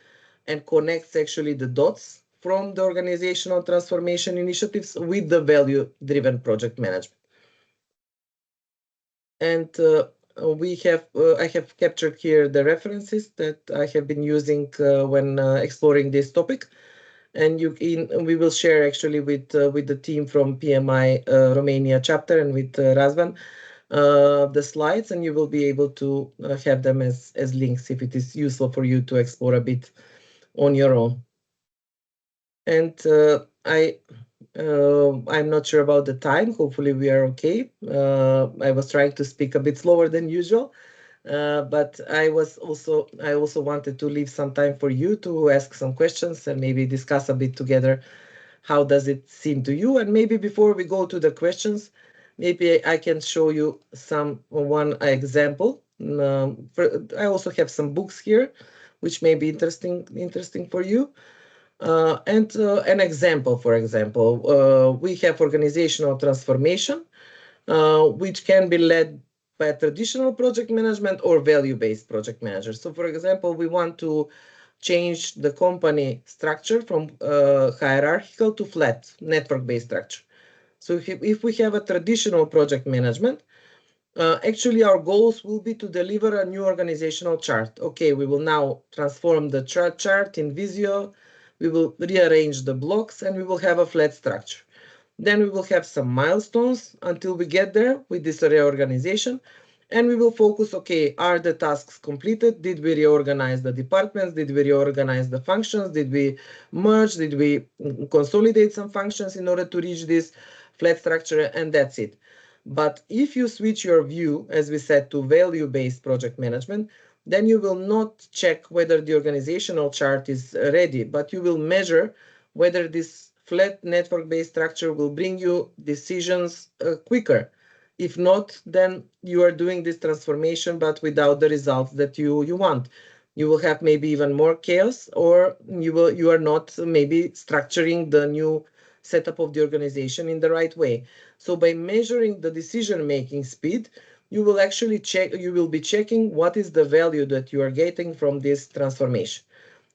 and connects actually the dots from the organizational transformation initiatives with the value-driven project management. And I have captured here the references that I have been using when exploring this topic, and we will share actually with the team from PMI Romania chapter and with Razvan the slides, and you will be able to have them as links if it is useful for you to explore a bit on your own. And I'm not sure about the time. Hopefully we are okay. I was trying to speak a bit slower than usual, but I also wanted to leave some time for you to ask some questions and maybe discuss a bit together. How does it seem to you? And maybe before we go to the questions, maybe I can show you one example. I also have some books here, which may be interesting for you. And an example, for example, we have organizational transformation, which can be led by a traditional project management or value-based project manager. So for example, we want to change the company structure from hierarchical to flat network-based structure. So if we have a traditional project management, actually our goals will be to deliver a new organizational chart. Okay, we will now transform the chart in Visio, we will rearrange the blocks, and we will have a flat structure. Then we will have some milestones until we get there with this reorganization. And we will focus, okay, are the tasks completed? Did we reorganize the departments? Did we reorganize the functions? Did we merge? Did we consolidate some functions in order to reach this flat structure? And that's it. But if you switch your view, as we said, to value-based project management, then you will not check whether the organizational chart is ready, but you will measure whether this flat network-based structure will bring you decisions quicker. If not, then you are doing this transformation, but without the results that you want. You will have maybe even more chaos, or you are not maybe structuring the new setup of the organization in the right way. So by measuring the decision-making speed, you will actually be checking what is the value that you are getting from this transformation.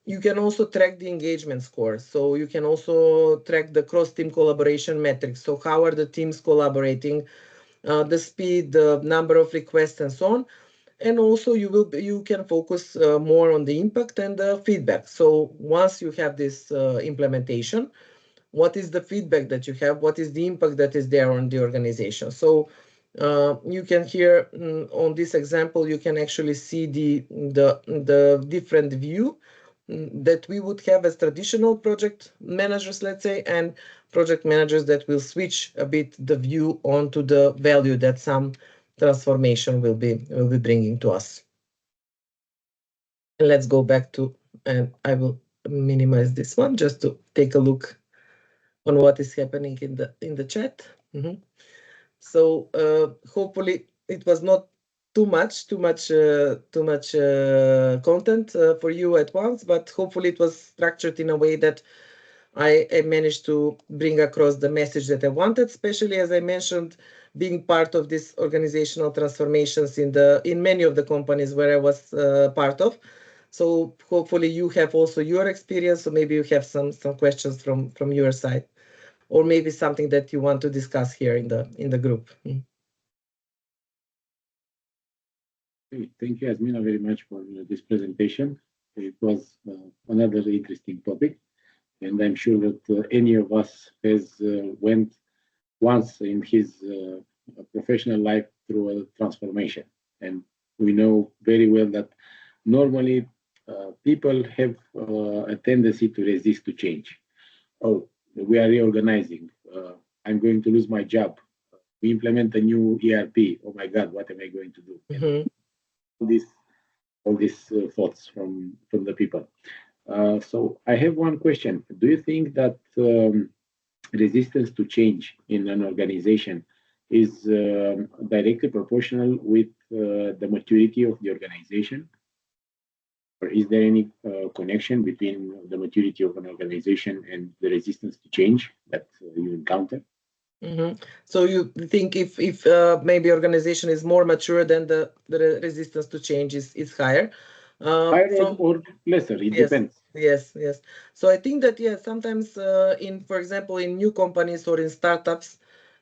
You can also track the engagement score. So you can also track the cross-team collaboration metrics. So how are the teams collaborating, the speed, the number of requests, and so on. And also you can focus more on the impact and the feedback. So once you have this implementation, what is the feedback that you have? What is the impact that is there on the organization? So you can here on this example, you can actually see the different view that we would have as traditional project managers, let's say, and project managers that will switch a bit the view onto the value that some transformation will be bringing to us. And let's go back to, and I will minimize this one just to take a look on what is happening in the chat. So hopefully it was not too much content for you at once, but hopefully it was structured in a way that I managed to bring across the message that I wanted, especially as I mentioned, being part of these organizational transformations in many of the companies where I was part of. So hopefully you have also your experience, so maybe you have some questions from your side, or maybe something that you want to discuss here in the group. Thank you, Jasmina, very much for this presentation. It was another interesting topic, and I'm sure that any of us has went once in his professional life through a transformation, and we know very well that normally people have a tendency to resist to change. Oh, we are reorganizing. I'm going to lose my job. We implement a new ERP. Oh my God, what am I going to do? All these thoughts from the people. So I have one question. Do you think that resistance to change in an organization is directly proportional with the maturity of the organization? Or is there any connection between the maturity of an organization and the resistance to change that you encounter? So you think if maybe organization is more mature, then the resistance to change is higher? Higher or lesser, it depends. Yes. So I think that, sometimes for example, in new companies or in startups,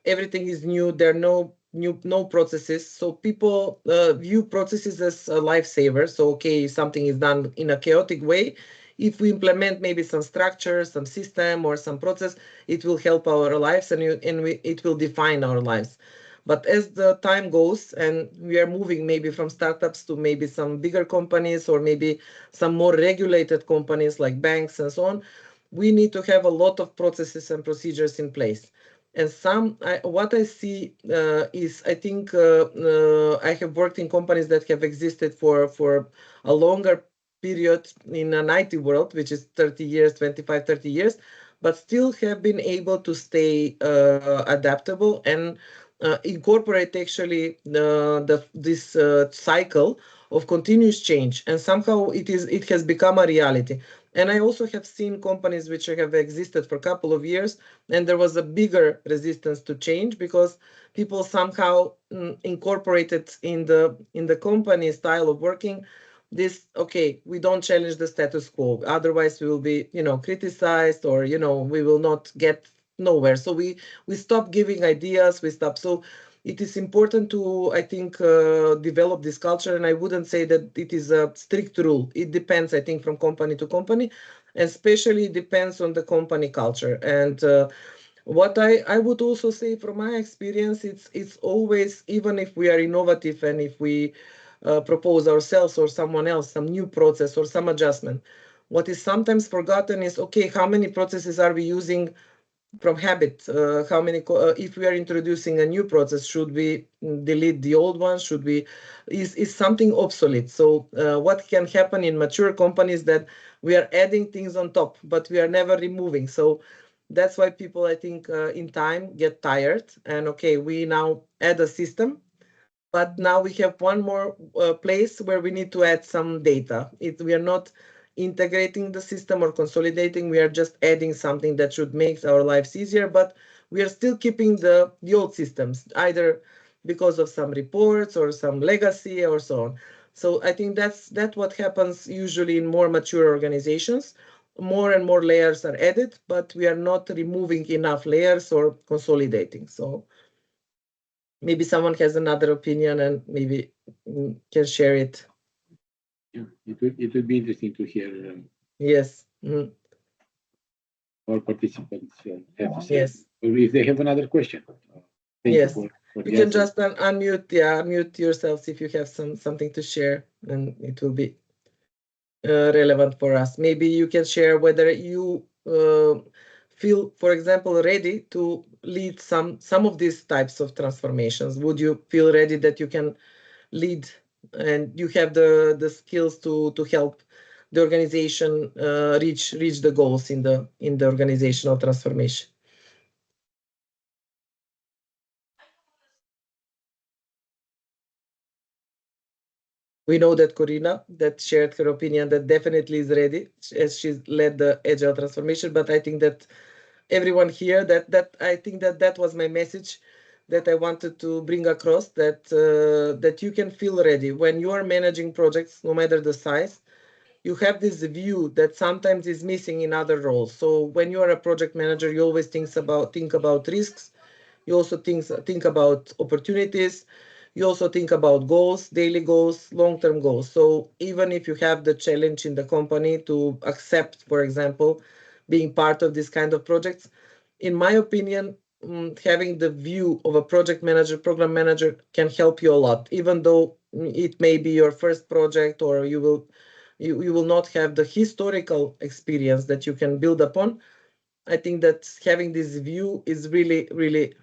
everything is new. There are no processes. So people view processes as a lifesaver. So, okay, if something is done in a chaotic way, if we implement maybe some structure, some system, or some process, it will help our lives and it will define our lives. But as the time goes and we are moving maybe from startups to maybe some bigger companies or maybe some more regulated companies like banks and so on, we need to have a lot of processes and procedures in place. And what I see is, I think I have worked in companies that have existed for a longer period in an IT world, which is 30 years, 25, 30 years, but still have been able to stay adaptable and incorporate actually this cycle of continuous change. And somehow it has become a reality. And I also have seen companies which have existed for a couple of years, and there was a bigger resistance to change because people somehow incorporated in the company style of working this, okay, we don't challenge the status quo, otherwise we will be, criticized, or, we will not get nowhere. So we stop giving ideas, we stop. So it is important to, I think, develop this culture. And I wouldn't say that it is a strict rule. It depends, I think, from company to company, and especially depends on the company culture. And what I would also say from my experience, it's always, even if we are innovative and if we propose ourselves or someone else some new process or some adjustment, what is sometimes forgotten is, okay, how many processes are we using from habit? How many, if we are introducing a new process, should we delete the old one? Should we, is something obsolete? So what can happen in mature companies that we are adding things on top, but we are never removing. So that's why people, I think, in time get tired, and okay, we now add a system, but now we have one more place where we need to add some data. We are not integrating the system or consolidating, we are just adding something that should make our lives easier, but we are still keeping the old systems, either because of some reports or some legacy or so on. So I think that's what happens usually in more mature organizations. More and more layers are added, but we are not removing enough layers or consolidating. So maybe someone has another opinion and maybe can share it. Yeah, it would be interesting to hear Yes. all participants have to say. Yes. If they have another question. Thank Yes. you for You can just unmute yourselves if you have something to share, and it will be relevant for us. Maybe you can share whether you feel, for example, ready to lead some of these types of transformations. Would you feel ready that you can lead and you have the skills to help the organization reach the goals in the organizational transformation? We know that Corina, that shared her opinion, that definitely is ready, as she's led the agile transformation. But I think that everyone here, that I think that was my message that I wanted to bring across, that that you can feel ready when you are managing projects, no matter the size. You have this view that sometimes is missing in other roles. So when you are a project manager, you always think about risks. You also think about opportunities. You also think about goals, daily goals, long-term goals. So even if you have the challenge in the company to accept, for example, being part of this kind of projects, in my opinion, having the view of a project manager, program manager can help you a lot, even though it may be your first project, or you will not have the historical experience that you can build upon. I think that having this view is really, really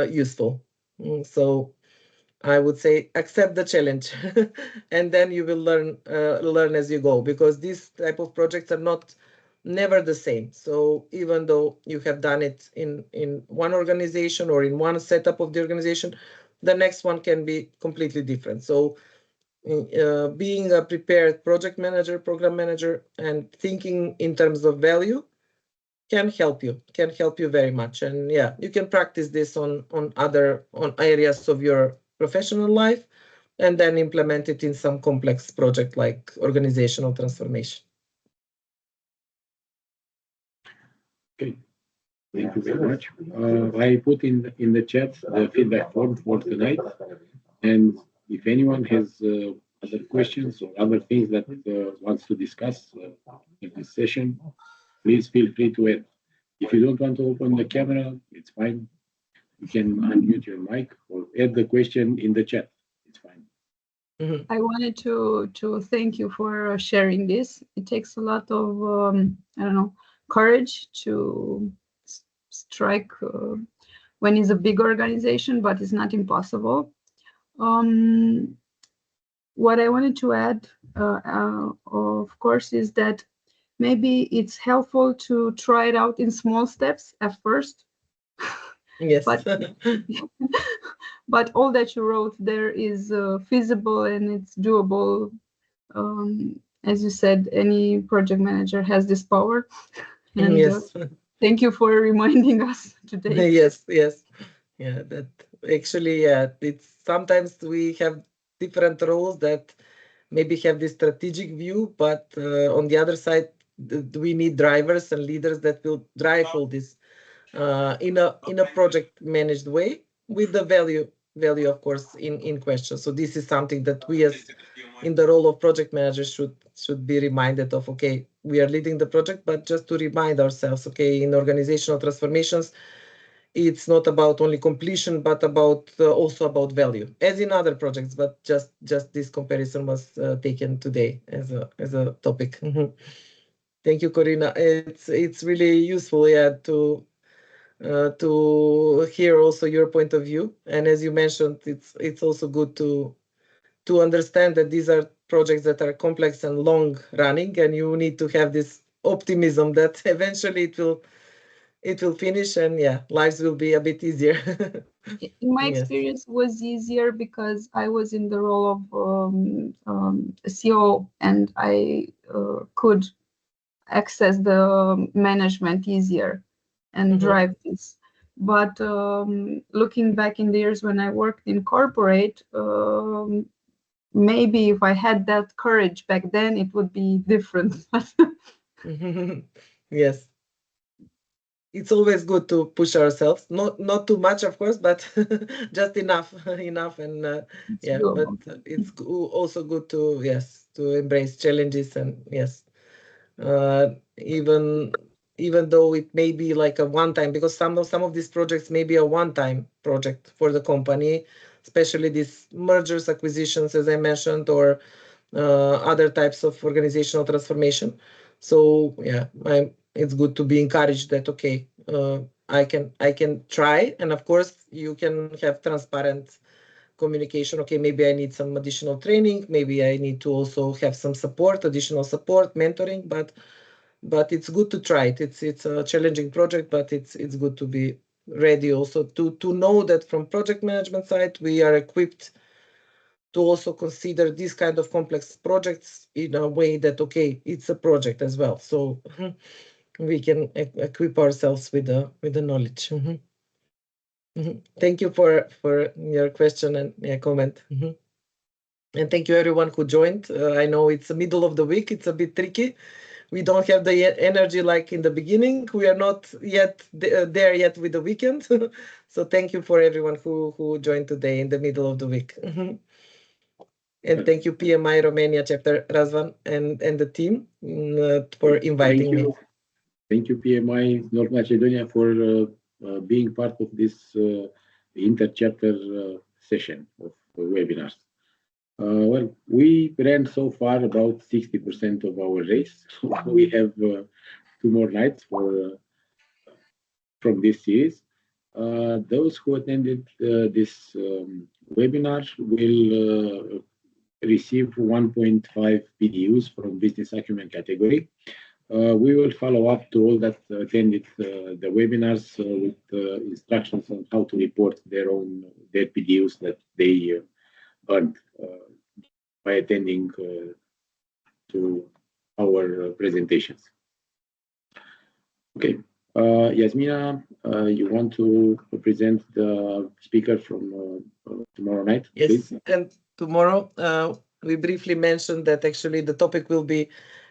useful. So I would say accept the challenge, and then you will learn as you go, because these type of projects are never the same. So even though you have done it in one organization or in one setup of the organization, the next one can be completely different. So being a prepared project manager, program manager, and thinking in terms of value can help you very much. And yeah, you can practice this on areas of your professional life, and then implement it in some complex project like organizational transformation. Okay, thank you very much. I put in the chat the feedback form for tonight, and if anyone has other questions or other things that wants to discuss in this session, please feel free to add. If you don't want to open the camera, it's fine. You can unmute your mic or add the question in the chat. It's fine. I wanted to thank you for sharing this. It takes a lot of I don't know, courage to strike when it's a big organization, but it's not impossible. What I wanted to add, of course, is that maybe it's helpful to try it out in small steps at first. Yes. But all that you wrote there is feasible and it's doable. as you said, any project manager has this power. And Yes. thank you for reminding us today. Yes, yes. Yeah, that actually, yeah, it's sometimes we have different roles that maybe have this strategic view, but on the other side, we need drivers and leaders that will drive all this in a project managed way with the value of course in question. So this is something that we as in the role of project managers should be reminded of. Okay, we are leading the project, but just to remind ourselves, okay, in organizational transformations, it's not about only completion, but about also about value, as in other projects. But just this comparison was taken today as a topic. Thank you, Corina. It's really useful, yeah, to hear also your point of view. And as you mentioned, it's also good to understand that these are projects that are complex and long running, and you need to have this optimism that eventually it will finish, and yeah, lives will be a bit easier. In my Yes. experience, was easier because I was in the role of CEO, and I could access the management easier and drive this. But looking back in the years when I worked in corporate, maybe if I had that courage back then, it would be different. Yes. It's always good to push ourselves, not too much, of course, but just enough, and yeah. doable. But it's also good to to embrace challenges, and yes, even though it may be like a one-time, because some of these projects may be a one-time project for the company, especially these mergers, acquisitions, as I mentioned, or other types of organizational transformation. So yeah, it's good to be encouraged that okay, I can try, and of course you can have transparent communication. Okay, maybe I need some additional training, maybe I need to also have some support, additional support, mentoring, but it's good to try it. It's a challenging project, but it's good to be ready also to know that from project management side we are equipped to also consider these kind of complex projects in a way that okay, it's a project as well, so we can equip ourselves with the knowledge. Thank you for your question and comment. And thank you everyone who joined. I know it's the middle of the week, it's a bit tricky. We don't have the energy like in the beginning. We are not yet there yet with the weekend. So thank you for everyone who joined today in the middle of the week. And thank you PMI Romania chapter, Razvan, and the team for inviting me. Thank you PMI North Macedonia for being part of this inter-chapter session of webinars. Well, we ran so far about 60% of our race. We have 2 more nights from this series. Those who attended this webinar will receive 1.5 PDUs from business acumen category. We will follow up to all that attended the webinars with instructions on how to report their PDUs that they earned by attending to our presentations. Okay, Jasmina, you want to present the speaker from tomorrow night, please? Yes, and tomorrow we briefly mentioned that actually the topic will be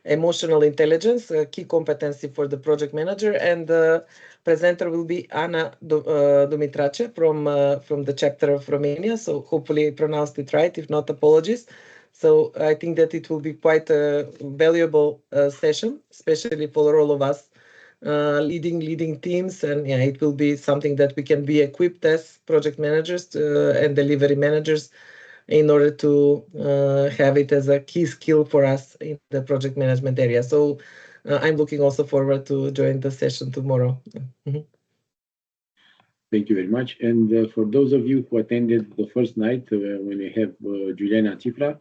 emotional intelligence, a key competency for the project manager, and the presenter will be Ana Dumitrace from the chapter of Romania. So hopefully I pronounced it right. If not, apologies. So I think that it will be quite a valuable session, especially for all of us leading teams, and yeah, it will be something that we can be equipped as project managers and delivery managers in order to have it as a key skill for us in the project management area. So I'm looking also forward to join the session tomorrow. Thank you very much. And for those of you who attended the first night, when we have Juliana Cifra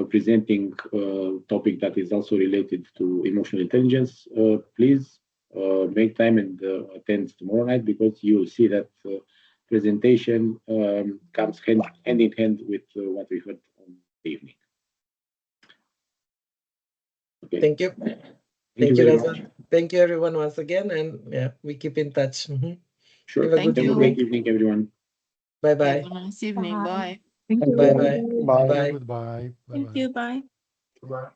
presenting a topic that is also related to emotional intelligence, please make time and attend tomorrow night, because you will see that presentation comes hand in hand with what we heard on the evening. Okay. Thank you. Thank Thank you you, very Razvan. much. Thank you, everyone, once again. And yeah, we keep in touch. Sure. Have a Have good a evening. great evening, everyone. Bye-bye. Have a nice evening. Bye. Bye. Thank you. Bye-bye. Bye. Bye. Goodbye. Thank Bye-bye. you. Bye. Bye.